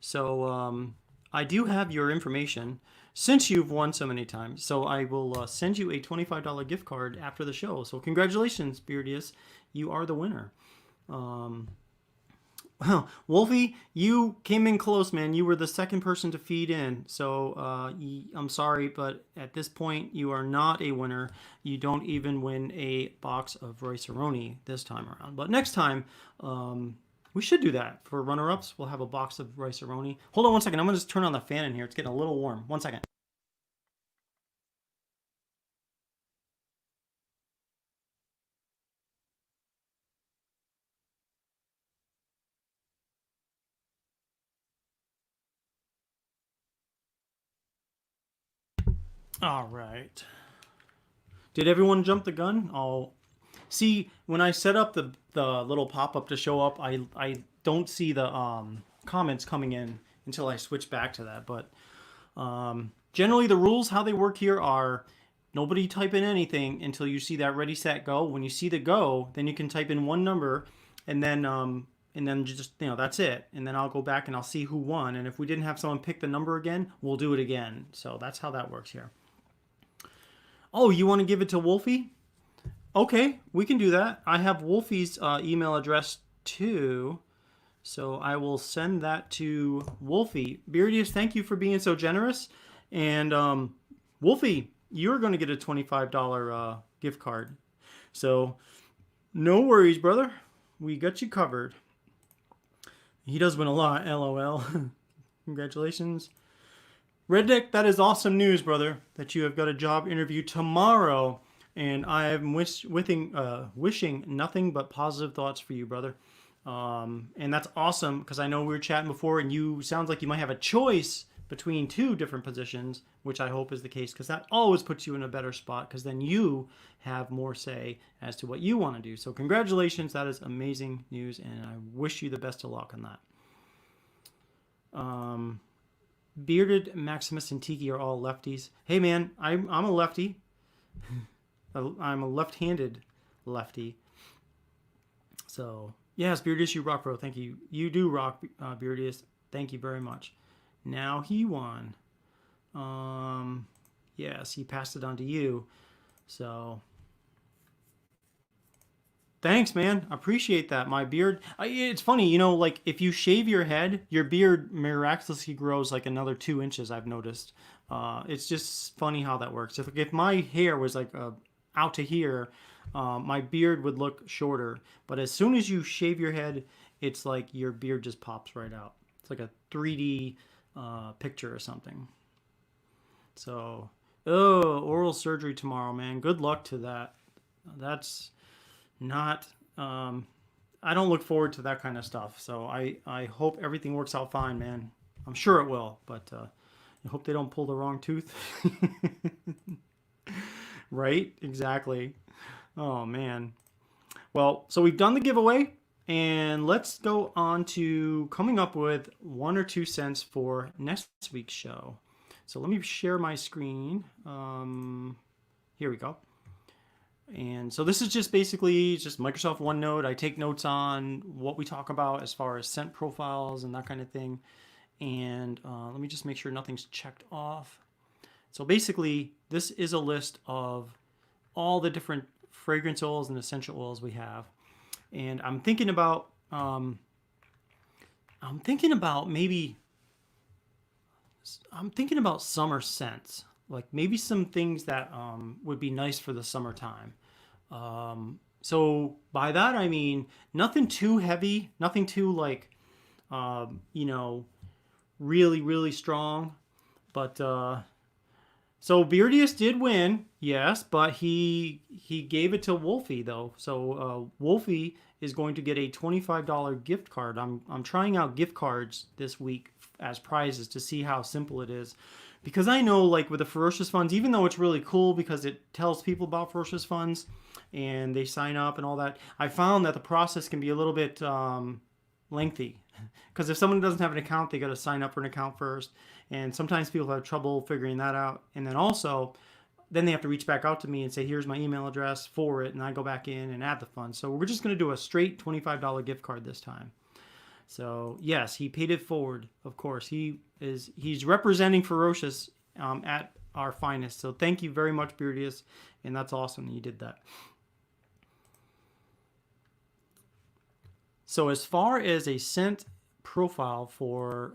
Speaker 1: So I do have your information since you've won so many times. So I will send you a $25 gift card after the show. So congratulations, Beardius. You are the winner. Um, well, Wolfie, you came in close, man. You were the second person to feed in. So I'm sorry, but at this point, you are not a winner. You don't even win a box of Rice-A-Roni this time around. But next time, we should do that for runner-ups. We'll have a box of Rice-A-Roni. Hold on one second. I'm going to just turn on the fan in here. It's getting a little warm. 1 second. All right. Did everyone jump the gun? Oh, see, when I set up the little pop-up to show up, I don't see the comments coming in until I switch back to that. But generally, the rules, how they work here are nobody type in anything until you see that ready, set, go. When you see the go, then you can type in one number, and then just that's it. And then I'll go back and I'll see who won. And if we didn't have someone pick the number again, we'll do it again. So that's how that works here. Oh, you want to give it to Wolfie? Okay, we can do that. I have Wolfie's email address too. So I will send that to Wolfie. Beardius, thank you for being so generous. And Wolfie, you're going to get a $25 gift card. So no worries, brother. We got you covered. He does win a lot, lol. Congratulations. Redneck, that is awesome news, brother, that you have got a job interview tomorrow. And I am wishing nothing but positive thoughts for you, brother. And that's awesome because I know we were chatting before, and you sounds like you might have a choice between two different positions, which I hope is the case because that always puts you in a better spot because then you have more say as to what you want to do. So congratulations, that is amazing news, and I wish you the best of luck on that. Bearded Maximus and Tiki are all lefties. Hey man, I'm a lefty. I'm a left-handed lefty. So yes, Beardius, you rock, bro. Thank you. You do rock, Beardius. Thank you very much. Now he won. Yes, he passed it on to you. So thanks, man. I appreciate that. My beard. It's funny, like if you shave your head, your beard miraculously grows like another 2 inches. I've noticed. It's just funny how that works. If my hair was like out to here, my beard would look shorter. But as soon as you shave your head, it's like your beard just pops right out. It's like a 3D picture or something. So, oh, oral surgery tomorrow, man. Good luck to that. That's not. I don't look forward to that kind of stuff. So I hope everything works out fine, man. I'm sure it will, but I hope they don't pull the wrong tooth. Right? Exactly. Oh man. Well, so we've done the giveaway, and let's go on to coming up with 1 or 2 cents for next week's show. So let me share my screen. Here we go. And so this is just basically just Microsoft OneNote. I take notes on what we talk about as far as scent profiles and that kind of thing. And let me just make sure nothing's checked off. So basically, this is a list of all the different fragrance oils and essential oils we have. And I'm thinking about maybe summer scents, like maybe some things that would be nice for the summertime. So by that I mean nothing too heavy, nothing too like, you know, really, really strong. But so Beardius did win, yes, but he gave it to Wolfie though. So Wolfie is going to get a $25 gift card. I'm trying out gift cards this week as prizes to see how simple it is. Because I know, like with the Ferocious Funds, even though it's really cool because it tells people about Ferocious Funds and they sign up and all that, I found that the process can be a little bit lengthy. Because if someone doesn't have an account, they got to sign up for an account first. And sometimes people have trouble figuring that out. And then also, then they have to reach back out to me and say, here's my email address for it. And I go back in and add the funds. So we're just going to do a straight $25 gift card this time. So yes, he paid it forward. Of course, he's representing Ferocious at our finest. So thank you very much, Beardius, and that's awesome that you did that. So as far as a cent profile for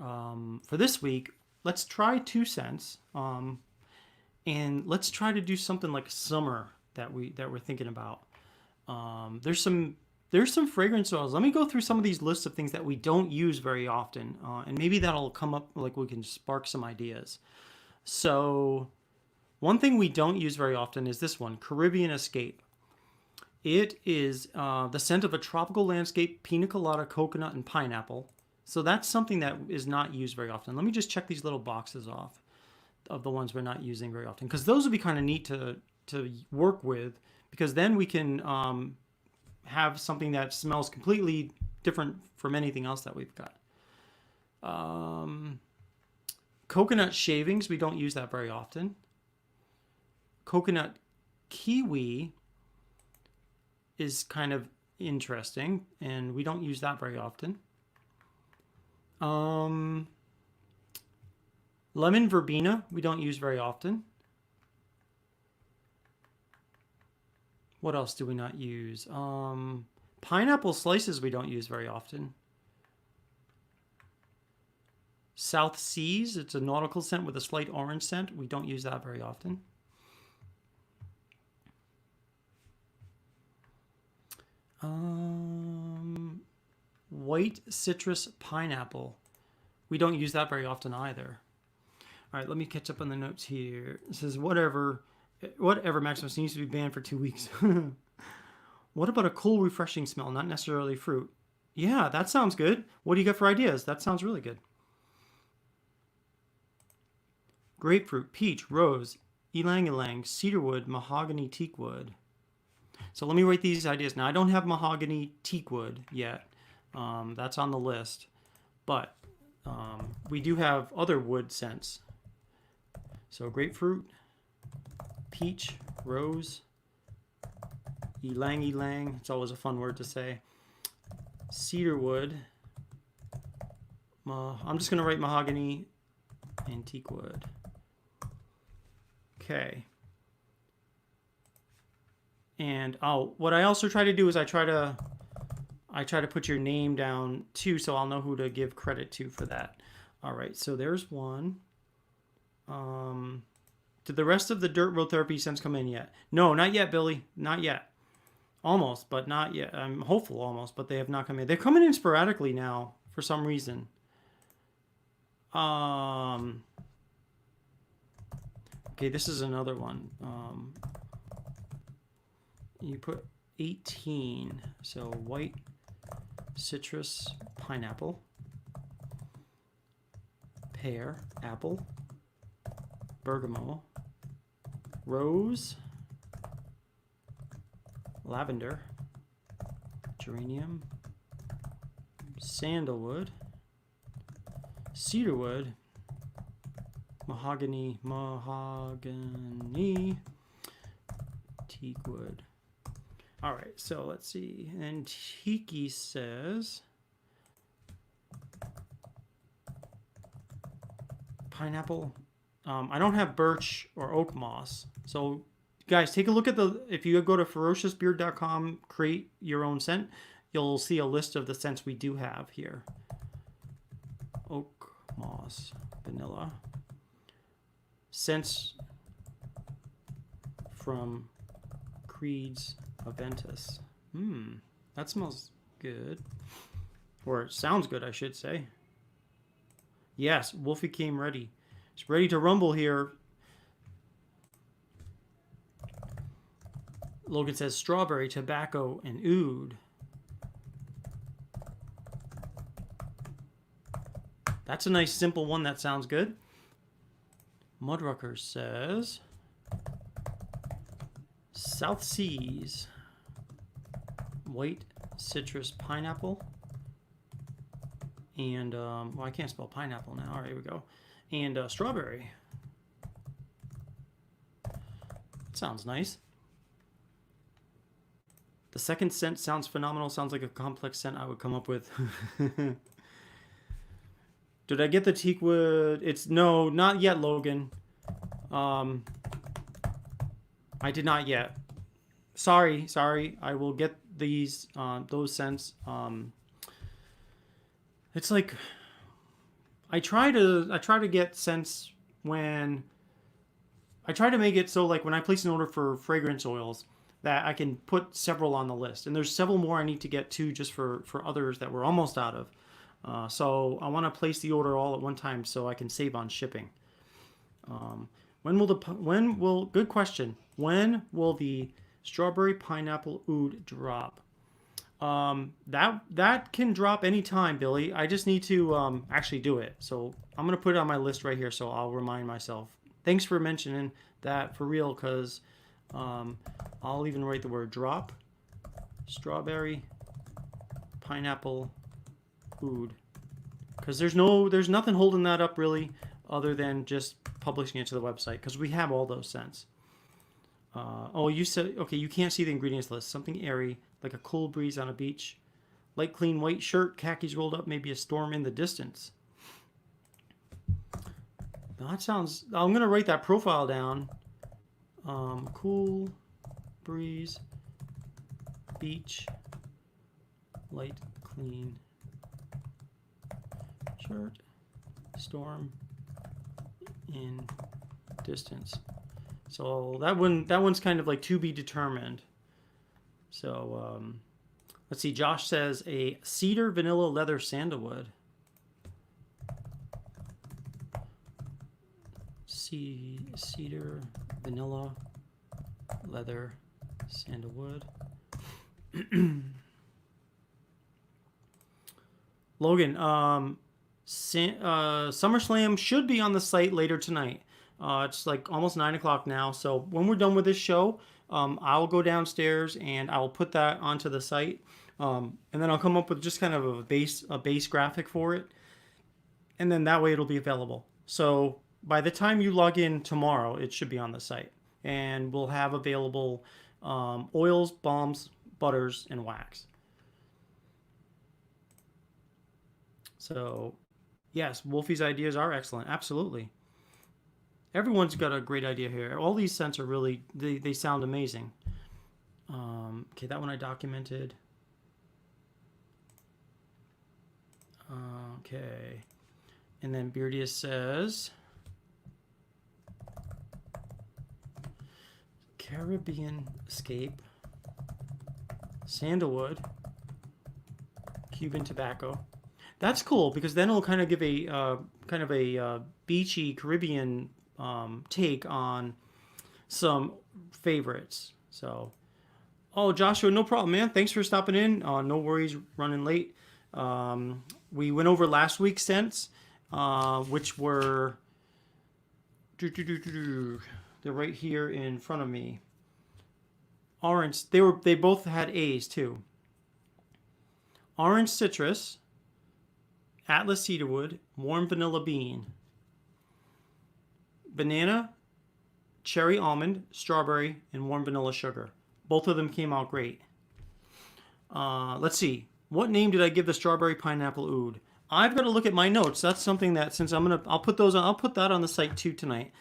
Speaker 1: this week, let's try 2 cents, and let's try to do something like summer that we're thinking about. There's some fragrance oils. Let me go through some of these lists of things that we don't use very often, and maybe that'll come up, like we can spark some ideas. So one thing we don't use very often is this one, Caribbean Escape. It is the scent of a tropical landscape, pina colada, coconut, and pineapple. So that's something that is not used very often. Let me just check these little boxes off of the ones we're not using very often, because those would be kind of neat to work with, because then we can have something that smells completely different from anything else that we've got. Coconut shavings, we don't use that very often. Coconut kiwi is kind of interesting, and we don't use that very often. Lemon verbena, we don't use very often. What else do we not use? Pineapple slices we don't use very often. South Seas, it's a nautical scent with a slight orange scent. We don't use that very often. White citrus pineapple. We don't use that very often either. All right, let me catch up on the notes here. It says, whatever Maximus needs to be banned for 2 weeks. What about a cool, refreshing smell, not necessarily fruit? Yeah, that sounds good. What do you got for ideas? That sounds really good. Grapefruit, peach, rose, ylang ylang, cedarwood, mahogany, teakwood. So let me write these ideas. Now, I don't have mahogany teakwood yet. That's on the list. But we do have other wood scents. So grapefruit, peach, rose, ylang ylang. It's always a fun word to say. Cedarwood. I'm just going to write mahogany and teakwood. Okay. And what I also try to do is I try to put your name down too, so I'll know who to give credit to for that. All right, so there's one. Did the rest of the Dirt Road Therapy scents come in yet? No, not yet, Billy. Not yet. Almost, but not yet. I'm hopeful almost, but they have not come in. They're coming in sporadically now for some reason. Okay, this is another one. You put 18, so white citrus pineapple, pear, apple, bergamot, rose, lavender, geranium, sandalwood, cedarwood, mahogany, teakwood. All right, so let's see. And Tiki says pineapple. I don't have birch or oak moss. So guys, take a look at if you go to ferociousbeard.com, create your own scent, you'll see a list of the scents we do have here. Oak moss, vanilla. Scents from Creed's Aventus. That smells good. Or it sounds good, I should say. Yes, Wolfie came ready. It's ready to rumble here. Logan says strawberry, tobacco, and oud. That's a nice simple one. That sounds good. Mudrucker says South Seas, white citrus pineapple, and well, I can't spell pineapple now. All right, here we go. And strawberry. Sounds nice. The second scent sounds phenomenal. Sounds like a complex scent I would come up with. Did I get the teak wood? It's no, not yet, Logan. I did not yet. Sorry. I will get these those scents. It's like I try to get scents when I try to make it so like when I place an order for fragrance oils that I can put several on the list, and there's several more I need to get to just for others that we're almost out of. So I want to place the order all at one time so I can save on shipping. Good question. When will the strawberry pineapple oud drop? That can drop anytime, Billy. I just need to actually do it. So I'm gonna put it on my list right here, so I'll remind myself. Thanks for mentioning that for real, cause I'll even write the word drop. Strawberry pineapple oud, because there's nothing holding that up really, other than just publishing it to the website, because we have all those scents. Oh, you said okay. You can't see the ingredients list. Something airy, like a cool breeze on a beach. Light, clean white shirt, khakis rolled up, maybe a storm in the distance. Now that sounds. I'm gonna write that profile down. Cool breeze, beach, light, clean shirt, storm in distance. So that one's kind of like to be determined. So let's see. Josh says a cedar, vanilla, leather, sandalwood. Cedar, vanilla, leather, sandalwood. Logan, SummerSlam should be on the site later tonight. It's like almost 9 o'clock now. So when we're done with this show, I'll go downstairs and I'll put that onto the site. And then I'll come up with just kind of a base graphic for it. And then that way it'll be available. So by the time you log in tomorrow, it should be on the site. And we'll have available oils, balms, butters, and wax. So, yes, Wolfie's ideas are excellent. Absolutely. Everyone's got a great idea here. All these scents are really, they sound amazing. Okay, that one I documented. Okay. And then Beardius says, Caribbean Escape, sandalwood, Cuban tobacco. That's cool because then it'll kind of give a kind of a beachy Caribbean take on some favorites. So, oh Joshua, no problem, man. Thanks for stopping in. No worries, running late. We went over last week's scents, which were they're right here in front of me. Orange. They both had A's too. Orange citrus, Atlas cedarwood, warm vanilla bean, banana, cherry almond, strawberry, and warm vanilla sugar. Both of them came out great. Let's see. What name did I give the strawberry pineapple oud? I've got to look at my notes. That's something that since I'll put that on the site too tonight.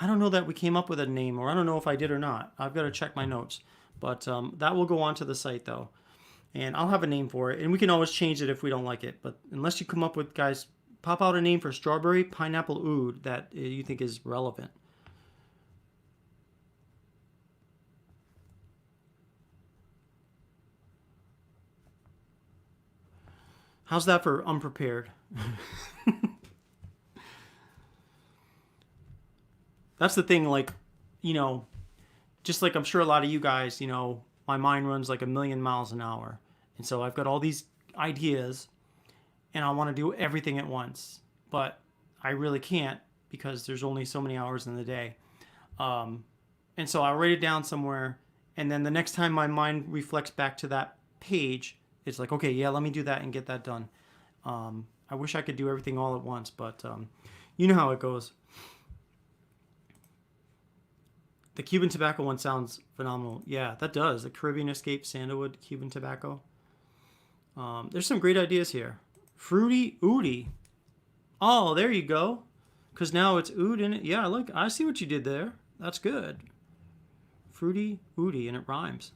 Speaker 1: I don't know that we came up with a name, or I don't know if I did or not. I've got to check my notes. But that will go onto the site though. And I'll have a name for it. And we can always change it if we don't like it. But unless you come up with, guys, pop out a name for strawberry pineapple oud that you think is relevant. How's that for unprepared? That's the thing, like, you know, just like I'm sure a lot of you guys, my mind runs like a million miles an hour. And so I've got all these ideas and I want to do everything at once. But I really can't because there's only so many hours in the day. Um, and so I'll write it down somewhere. And then the next time my mind reflects back to that page, it's like, okay, yeah, let me do that and get that done. I wish I could do everything all at once, but you know how it goes. The Cuban tobacco one sounds phenomenal. Yeah, that does. The Caribbean Escape Sandalwood Cuban tobacco. There's some great ideas here. Fruity Oody. Oh, there you go. Because now it's oud in it. Yeah, look, I see what you did there. That's good. Fruity Oody, and it rhymes.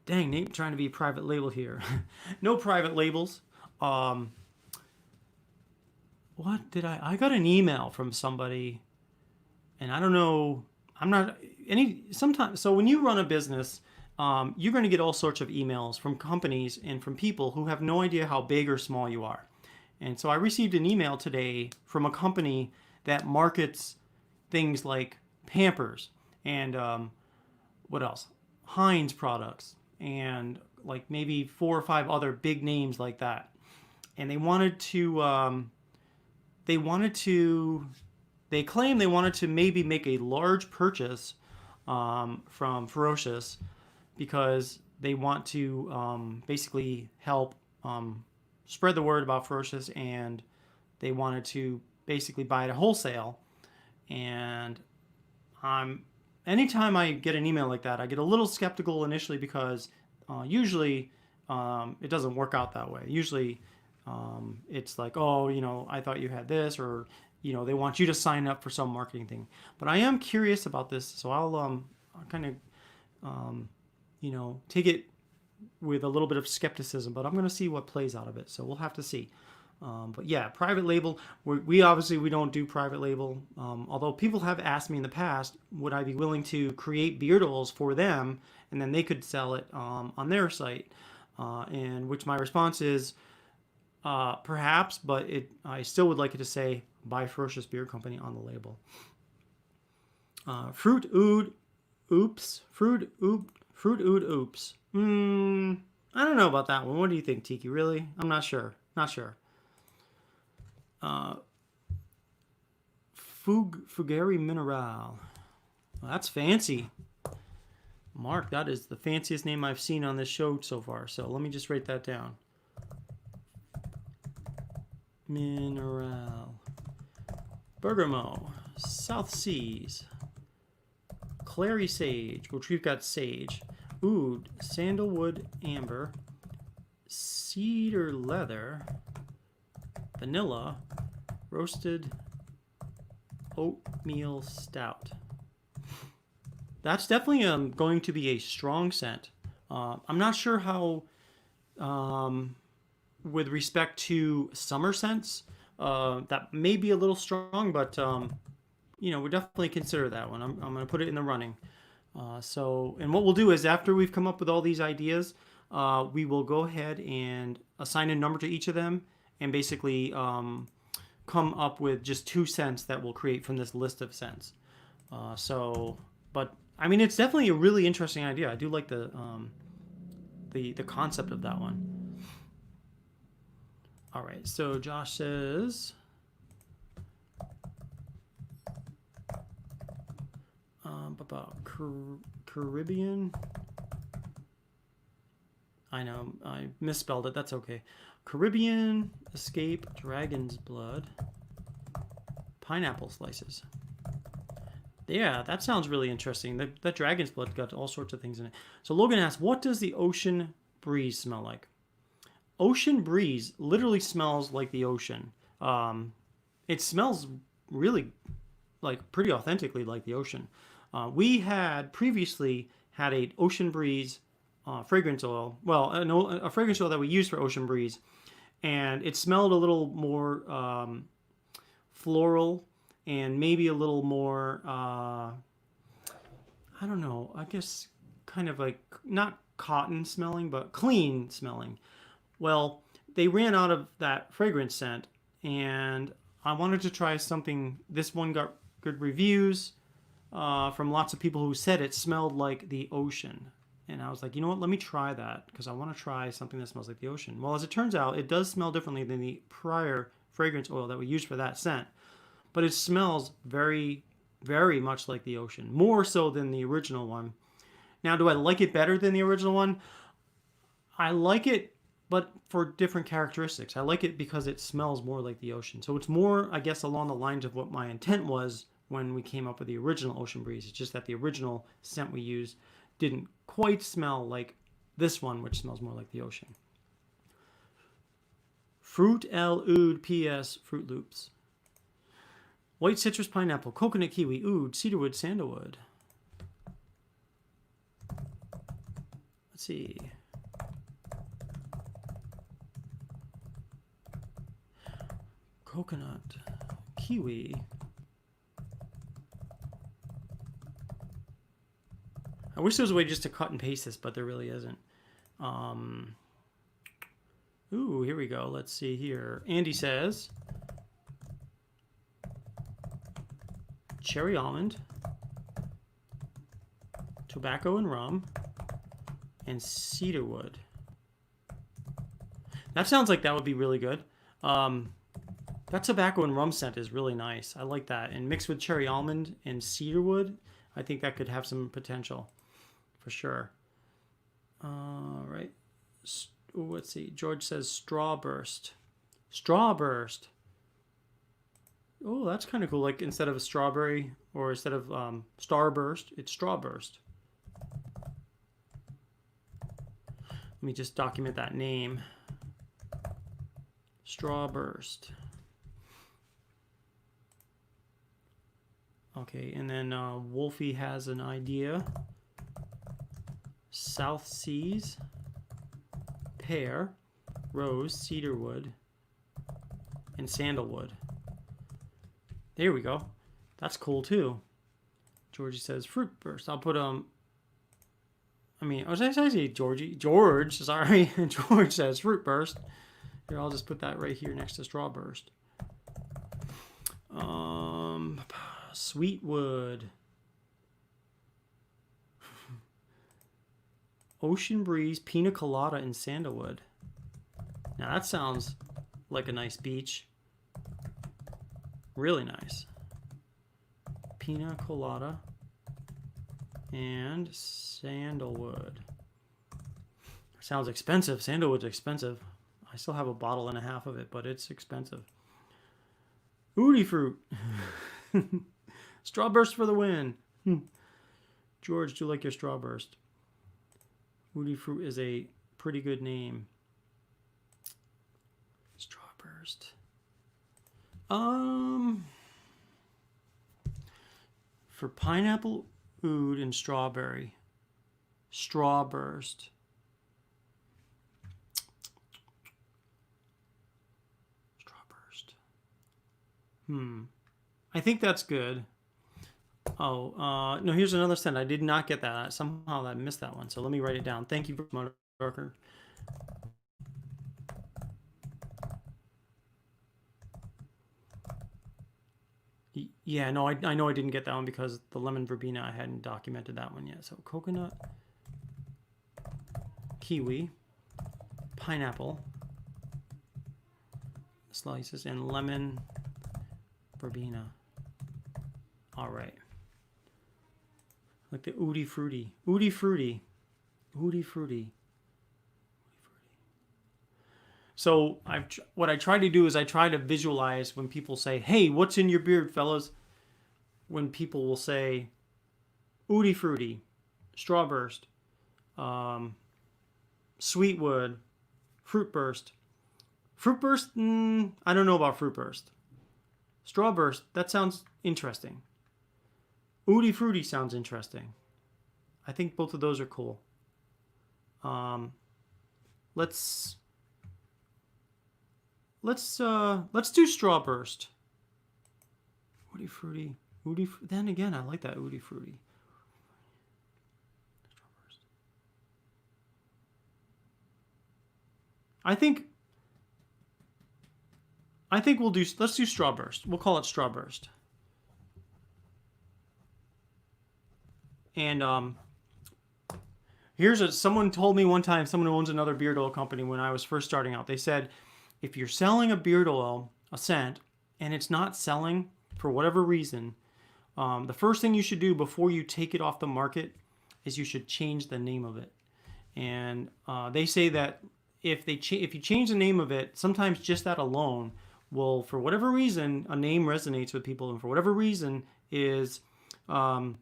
Speaker 1: Dang, Nate, trying to be a private label here. No private labels. Um, what did I got an email from somebody, and I don't know. I'm not any sometimes. So when you run a business, you're going to get all sorts of emails from companies and from people who have no idea how big or small you are. And so I received an email today from a company that markets things like Pampers and what else? Heinz products and like maybe 4 or 5 other big names like that. And they wanted to, they claimed they wanted to maybe make a large purchase from Ferocious because they want to basically help spread the word about Ferocious, and they wanted to basically buy it at wholesale. And anytime I get an email like that, I get a little skeptical initially because usually it doesn't work out that way. Usually it's like, oh, I thought you had this, or they want you to sign up for some marketing thing. But I am curious about this, so I'll kind of take it with a little bit of skepticism, but I'm going to see what plays out of it. So we'll have to see. But yeah, private label. We obviously we don't do private label. Although people have asked me in the past, would I be willing to create beard oils for them, and then they could sell it on their site? And which my response is, perhaps, but I still would like it to say by Ferocious Beard Company on the label. Fruit oud, oops. Fruit oud, oops. I don't know about that one. What do you think, Tiki? Really? I'm not sure. Not sure. Fugari Mineral. Well, that's fancy. Mark, that is the fanciest name I've seen on this show so far. So let me just write that down. Mineral. Bergamo. South Seas. Clary Sage, which we've got sage. Oud, sandalwood amber. Cedar leather. Vanilla. Roasted oatmeal stout. That's definitely going to be a strong scent. I'm not sure how, with respect to summer scents, that may be a little strong, but we'll definitely consider that one. I'm going to put it in the running. And what we'll do is after we've come up with all these ideas, we will go ahead and assign a number to each of them and basically come up with just 2 scents that we'll create from this list of scents. But I mean, it's definitely a really interesting idea. I do like the concept of that one. All right, so Josh says, Caribbean. I know I misspelled it. That's okay. Caribbean Escape Dragon's Blood. Pineapple slices. Yeah, that sounds really interesting. That dragon's blood got all sorts of things in it. So Logan asks, what does the ocean breeze smell like? Ocean breeze literally smells like the ocean. It smells really like pretty authentically like the ocean. We had previously had a ocean breeze fragrance oil. Well, a fragrance oil that we used for ocean breeze, and it smelled a little more floral and maybe a little more I don't know, I guess kind of like not cotton smelling, but clean smelling. Well, they ran out of that fragrance scent, and I wanted to try something. This one got good reviews from lots of people who said it smelled like the ocean. And I was like, you know what, let me try that because I want to try something that smells like the ocean. Well, as it turns out, it does smell differently than the prior fragrance oil that we used for that scent. But it smells very, very much like the ocean, more so than the original one. Now, do I like it better than the original one? I like it, but for different characteristics. I like it because it smells more like the ocean. So it's more, I guess, along the lines of what my intent was when we came up with the original Ocean Breeze. It's just that the original scent we used didn't quite smell like this one, which smells more like the ocean. Fruit El Oud PS Fruit Loops. White citrus, pineapple, coconut, kiwi, oud, cedarwood, sandalwood. Let's see. Coconut, kiwi. I wish there was a way just to cut and paste this, but there really isn't. Ooh, here we go. Let's see here. Andy says cherry almond, tobacco and rum, and cedarwood. That sounds like that would be really good. That tobacco and rum scent is really nice. I like that. And mixed with cherry almond and cedarwood, I think that could have some potential for sure. All right. Let's see. George says strawburst. Strawburst. Oh, that's kind of cool. Like instead of a strawberry or instead of starburst, it's strawburst. Let me just document that name. Strawburst. Okay, and then Wolfie has an idea. South Seas, pear, rose, cedarwood, and sandalwood. There we go. That's cool too. Georgie says fruit burst. I'll put I say Georgie. George, sorry. George says fruit burst. Here, I'll just put that right here next to straw burst. Sweetwood. Ocean breeze, pina colada, and sandalwood. Now that sounds like a nice beach. Really nice. Pina colada and sandalwood. Sounds expensive. Sandalwood's expensive. I still have a bottle and a half of it, but it's expensive. Woody fruit. Strawburst for the win. George, do you like your strawburst? Woody fruit is a pretty good name. Strawburst. For pineapple, oud, and strawberry. Strawburst. Strawburst. I think that's good. Oh, no, here's another scent. I did not get that. Somehow I missed that one. So let me write it down. Thank you for Motor Darker. Yeah, no, I know I didn't get that one because the lemon verbena, I hadn't documented that one yet. So coconut, kiwi, pineapple, slices, and lemon verbena. All right. Like the oudy fruity. Oudy fruity. Oudy fruity. So what I try to do is I try to visualize when people say, hey, what's in your beard, fellas? When people will say, oudy fruity, strawburst, sweetwood, fruit burst. Fruit burst, I don't know about fruit burst. Strawburst, that sounds interesting. Oudy fruity sounds interesting. I think both of those are cool. Let's do strawburst. Oudy fruity. Then again, I like that oudy fruity. Strawburst. I think let's do Strawburst. We'll call it Strawburst. And someone told me one time, someone who owns another beard oil company when I was first starting out, they said, if you're selling a beard oil, a scent, and it's not selling for whatever reason, the first thing you should do before you take it off the market is you should change the name of it. And they say that if you change the name of it, sometimes just that alone will, for whatever reason, a name resonates with people, and for whatever reason is, the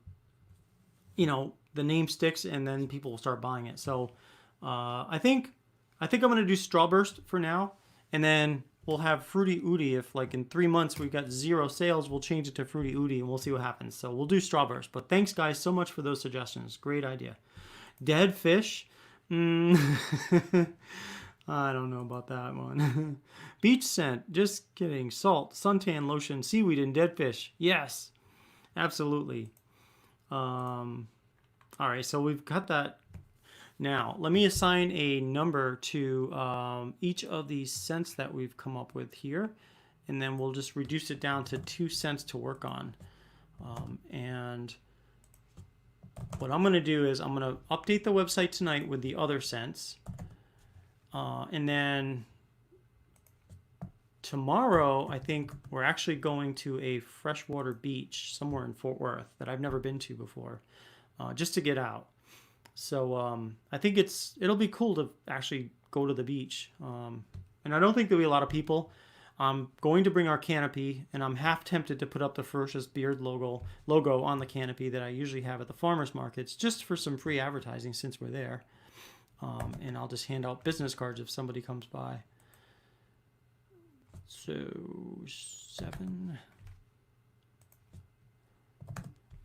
Speaker 1: name sticks, and then people will start buying it. So I think I'm going to do Strawburst for now, and then we'll have Fruity Oody. If like in 3 months we've got 0 sales, we'll change it to Fruity Oody, and we'll see what happens. So we'll do Strawburst. But thanks, guys, so much for those suggestions. Great idea. Dead fish? I don't know about that one. Beach scent. Just kidding. Salt, suntan lotion, seaweed, and dead fish. Yes, absolutely. All right, so we've got that. Now, let me assign a number to each of these scents that we've come up with here, and then we'll just reduce it down to 2 scents to work on. And what I'm going to do is I'm going to update the website tonight with the other scents, and then tomorrow I think we're actually going to a freshwater beach somewhere in Fort Worth that I've never been to before, just to get out. So I think it'll be cool to actually go to the beach, and I don't think there'll be a lot of people. I'm going to bring our canopy, and I'm half tempted to put up the Ferocious Beard logo on the canopy that I usually have at the farmers markets, just for some free advertising since we're there. And I'll just hand out business cards if somebody comes by. So 7,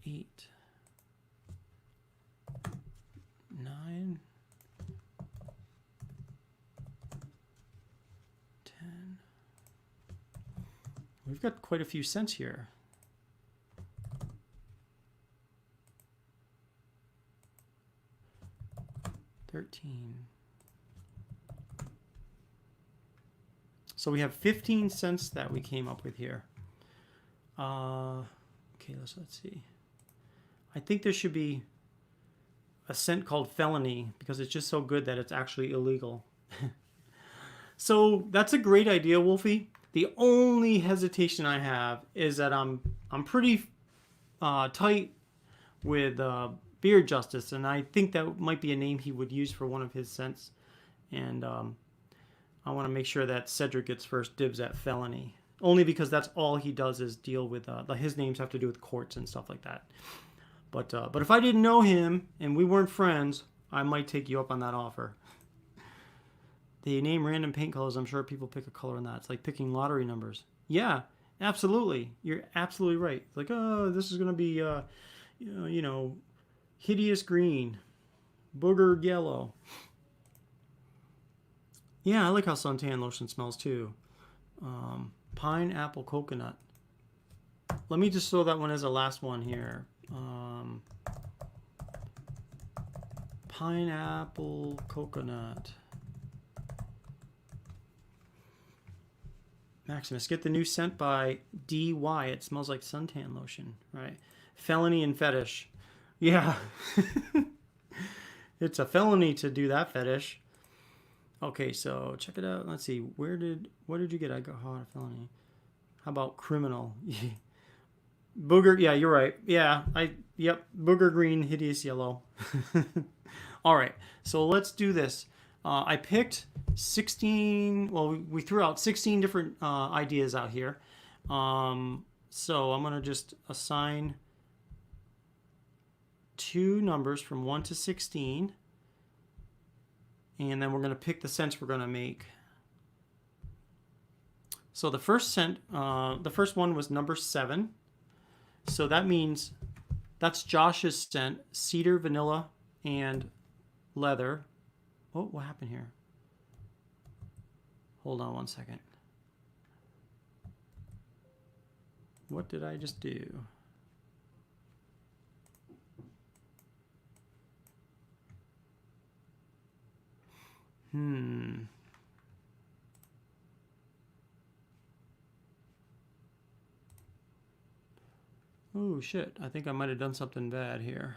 Speaker 1: 8, 9, 10. We've got quite a few scents here. So we have 15 cents that we came up with here. Okay, let's see. I think there should be a scent called Felony because it's just so good that it's actually illegal. So that's a great idea, Wolfie. The only hesitation I have is that I'm pretty tight with Beard Justice, and I think that might be a name he would use for one of his scents. And I want to make sure that Cedric gets first dibs at Felony, only because that's all he does is deal with. His names have to do with courts and stuff like that. But if I didn't know him and we weren't friends, I might take you up on that offer. They name random paint colors. I'm sure people pick a color on that. It's like picking lottery numbers. Yeah, absolutely. You're absolutely right. It's like, oh, this is going to be, hideous green, booger yellow. Yeah, I like how suntan lotion smells too. Pineapple coconut. Let me just throw that one as a last one here. Pineapple coconut. Maximus, get the new scent by DY. It smells like suntan lotion, right? Felony and fetish. Yeah. It's a felony to do that fetish. Okay, so check it out. Let's see. What did you get? I got a felony. How about criminal? Booger. Yeah, you're right. Yeah, yep. Booger green, hideous yellow. All right. So let's do this. I picked 16. Well, we threw out 16 different ideas out here. So I'm gonna just assign 2 numbers from 1 to 16. And then we're going to pick the scents we're going to make. So the first scent, the first one was number 7. So that means that's Josh's scent, cedar, vanilla, and leather. Oh, what happened here? Hold on one second. What did I just do? Oh shit, I think I might have done something bad here.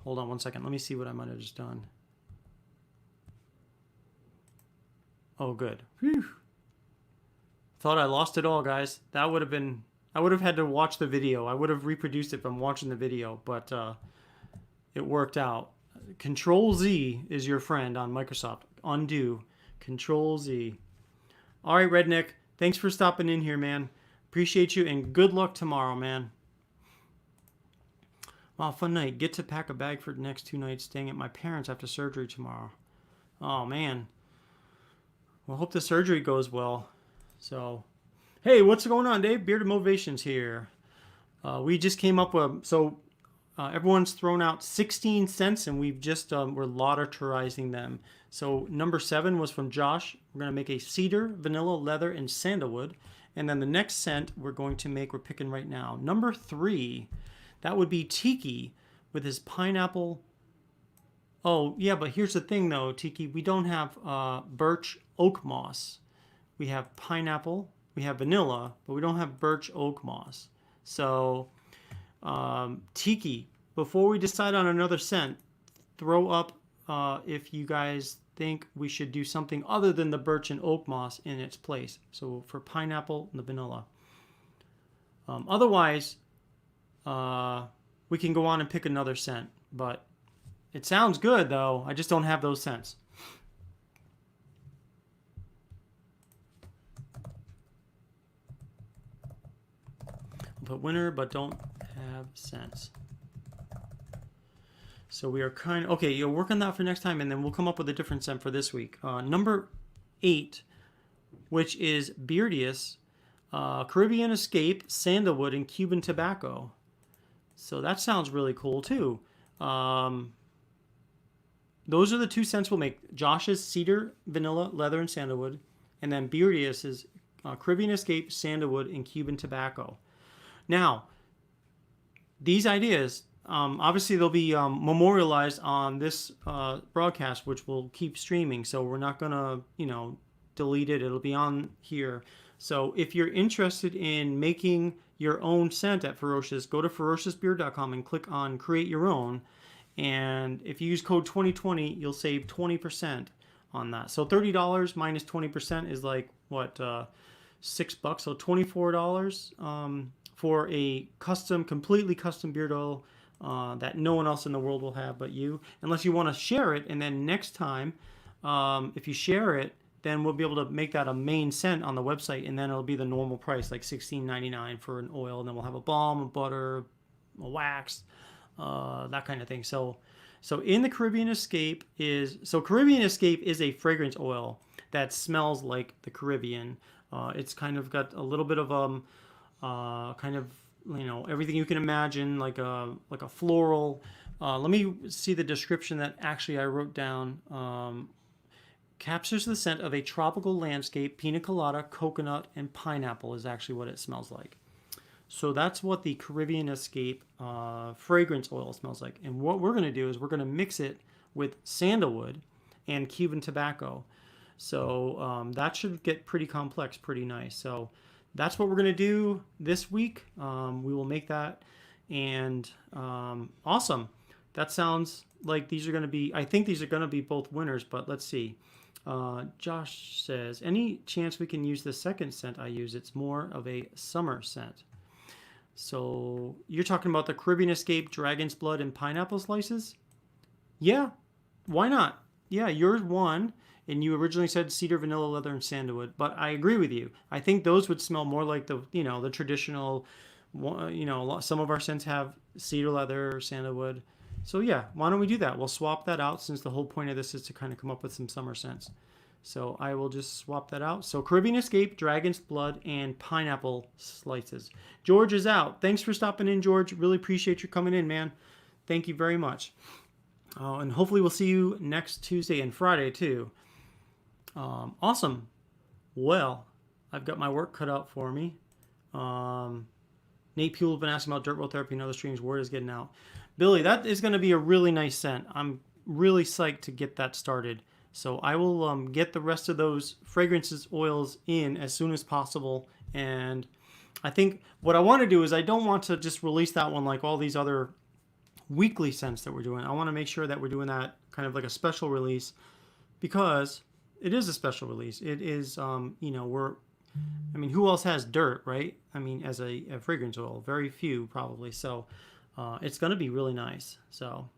Speaker 1: Hold on one second. Let me see what I might have just done. Oh, good. Whew. Thought I lost it all, guys. That would have been... I would have had to watch the video. I would have reproduced it from watching the video, but it worked out. Control Z is your friend on Microsoft. Undo. Control Z. All right, Redneck. Thanks for stopping in here, man. Appreciate you, and good luck tomorrow, man. Wow, fun night. Get to pack a bag for the next 2 nights, staying at my parents' after surgery tomorrow. Oh, man. Well, hope the surgery goes well. So, hey, what's going on, Dave? Bearded Motivations here. We just came up with... everyone's thrown out 16 cents, and we've just... we're lotterizing them. So, number 7 was from Josh. We're going to make a cedar, vanilla, leather, and sandalwood. And then the next cent we're going to make, we're picking right now. Number 3... that would be Tiki with his pineapple. Oh, yeah, but here's the thing, though, Tiki. We don't have birch oak moss. We have pineapple. We have vanilla, but we don't have birch oak moss. So, Tiki, before we decide on another scent, throw up if you guys think we should do something other than the birch and oak moss in its place. So, for pineapple and the vanilla. Otherwise... we can go on and pick another scent, but it sounds good though. I just don't have those scents. Put winner, but don't have scents. So we are kind of, okay, you'll work on that for next time, and then we'll come up with a different scent for this week. Number 8, which is Beardius, Caribbean Escape, Sandalwood, and Cuban Tobacco. So that sounds really cool too. Those are the 2 scents we'll make. Josh's cedar, vanilla, leather, and sandalwood. And then Beardius is Caribbean Escape, sandalwood, and Cuban tobacco. Now, these ideas, obviously they'll be memorialized on this broadcast, which will keep streaming. So we're not going to, delete it. It'll be on here. So if you're interested in making your own scent at Ferocious, go to ferociousbeard.com and click on Create Your Own. And if you use code 2020, you'll save 20% on that. So $30 minus 20% is like, what, $6? So $24 for a completely custom beard oil that no one else in the world will have but you. Unless you want to share it, and then next time, if you share it, then we'll be able to make that a main scent on the website, and then it'll be the normal price, like $16.99 for an oil, and then we'll have a balm, a butter, a wax, that kind of thing. So in the Caribbean Escape Caribbean Escape is a fragrance oil that smells like the Caribbean. It's kind of got a little bit of everything you can imagine, like a floral. Let me see the description that actually I wrote down. Captures the scent of a tropical landscape, pina colada, coconut, and pineapple is actually what it smells like. So that's what the Caribbean Escape fragrance oil smells like. And what we're going to do is we're going to mix it with sandalwood and Cuban tobacco. So that should get pretty complex, pretty nice. So that's what we're going to do this week. We will make that. And awesome. That sounds like these are going to be, I think these are going to be both winners, but let's see. Josh says, any chance we can use the second scent I use? It's more of a summer scent. So you're talking about the Caribbean Escape, Dragon's Blood, and Pineapple Slices? Yeah, why not? Yeah, yours won, and you originally said cedar, vanilla, leather, and sandalwood. But I agree with you. I think those would smell more like the traditional. Some of our scents have cedar, leather, sandalwood. So yeah, why don't we do that? We'll swap that out, since the whole point of this is to kind of come up with some summer scents. So I will just swap that out. So Caribbean Escape, Dragon's Blood, and Pineapple Slices. George is out. Thanks for stopping in, George. Really appreciate you coming in, man. Thank you very much. And hopefully we'll see you next Tuesday and Friday too. Awesome. Well, I've got my work cut out for me. Nate Pule has been asking about dirt roll therapy and other streams. Word is getting out. Billy, that is going to be a really nice scent. I'm really psyched to get that started. So I will get the rest of those fragrances, oils in as soon as possible. And I think what I want to do is I don't want to just release that one like all these other weekly scents that we're doing. I want to make sure that we're doing that kind of like a special release because it is a special release. It is, I mean, who else has dirt, right? I mean, as a fragrance oil, very few probably. So it's going to be really nice. So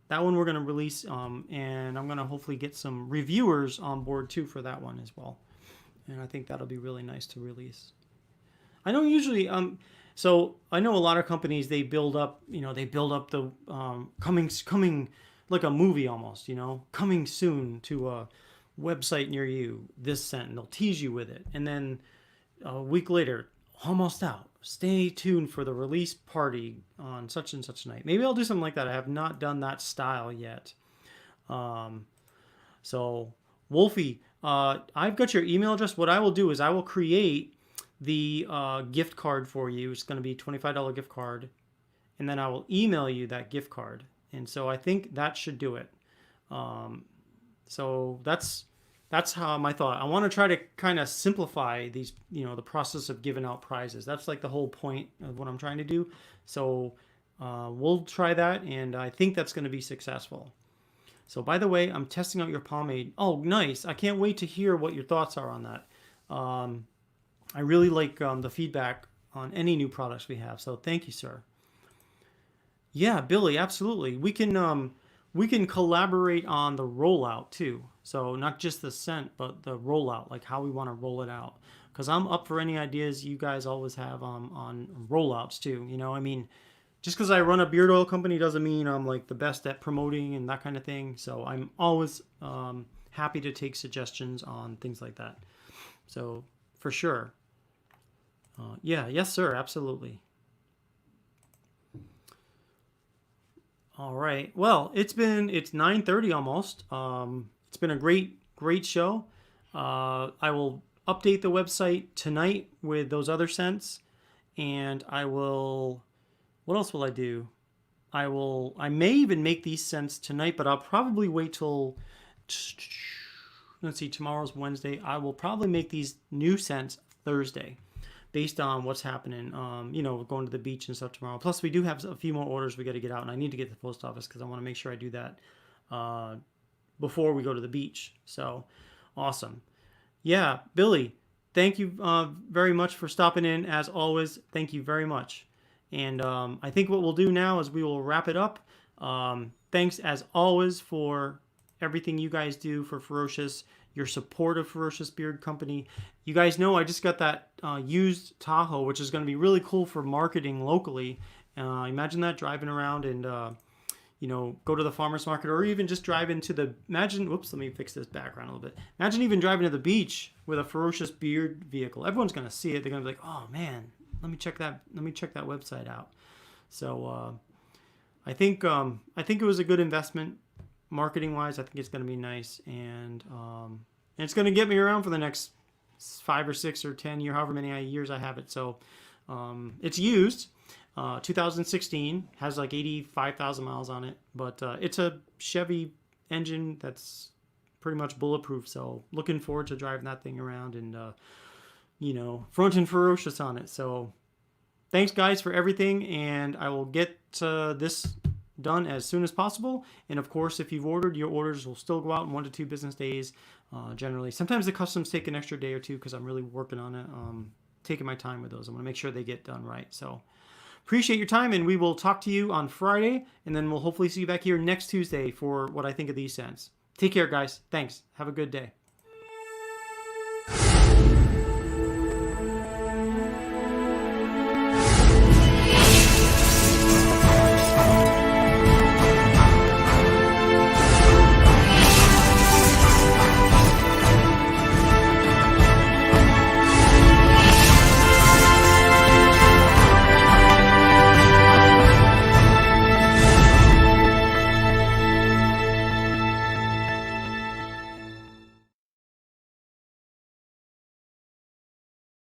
Speaker 1: that one we're going to release, and I'm going to hopefully get some reviewers on board too for that one as well. And I think that'll be really nice to release. I know usually, so I know a lot of companies they build up, they build up the coming like a movie almost, coming soon to a website near you. This scent, and they'll tease you with it, and then a week later, almost out. Stay tuned for the release party on such and such night. Maybe I'll do something like that. I have not done that style yet. So Wolfie, I've got your email address. What I will do is I will create the gift card for you. It's going to be a $25 gift card, and then I will email you that gift card. And so I think that should do it. So that's how my thought. I want to try to kind of simplify these, the process of giving out prizes. That's like the whole point of what I'm trying to do. So we'll try that, and I think that's going to be successful. So by the way, I'm testing out your pomade. Oh, nice. I can't wait to hear what your thoughts are on that. I really like the feedback on any new products we have. So thank you, sir. Yeah, Billy, absolutely. We can collaborate on the rollout too. So not just the scent, but the rollout, like how we want to roll it out. Because I'm up for any ideas you guys always have on rollouts too. I mean, just because I run a beard oil company doesn't mean I'm like the best at promoting and that kind of thing. So I'm always happy to take suggestions on things like that. So for sure. Yeah, yes, sir, absolutely. All right. Well, it's 9:30 almost. It's been a great show. I will update the website tonight with those other scents, and I will. What else will I do? I may even make these scents tonight, but I'll probably wait till. Let's see. Tomorrow's Wednesday. I will probably make these new scents Thursday, based on what's happening. Going to the beach and stuff tomorrow. Plus, we do have a few more orders we got to get out, and I need to get to the post office because I want to make sure I do that before we go to the beach. So, awesome. Yeah, Billy, thank you very much for stopping in. As always, thank you very much. And I think what we'll do now is we will wrap it up. Thanks as always for everything you guys do for Ferocious, your support of Ferocious Beard Company. You guys know I just got that used Tahoe, which is going to be really cool for marketing locally. Imagine that, driving around and go to the farmer's market, or even just drive into the, let me fix this background a little bit. Imagine even driving to the beach with a Ferocious Beard vehicle. Everyone's going to see it. They're going to be like, oh man, let me check that website out. So I think it was a good investment. Marketing wise, I think it's going to be nice, and it's going to get me around for the next 5 or 6 or 10 years, however many years I have it. So it's used. 2016, has like 85,000 miles on it, but it's a Chevy engine that's pretty much bulletproof. So looking forward to driving that thing around and fronting Ferocious on it. So thanks guys for everything, and I will get this done as soon as possible. And of course, if you've ordered, your orders will still go out in 1 to 2 business days generally. Sometimes the customs take an extra day or two because I'm really working on it, taking my time with those. I want to make sure they get done right. So appreciate your time, and we will talk to you on Friday, and then we'll hopefully see you back here next Tuesday for what I think of these scents. Take care, guys. Thanks. Have a good day.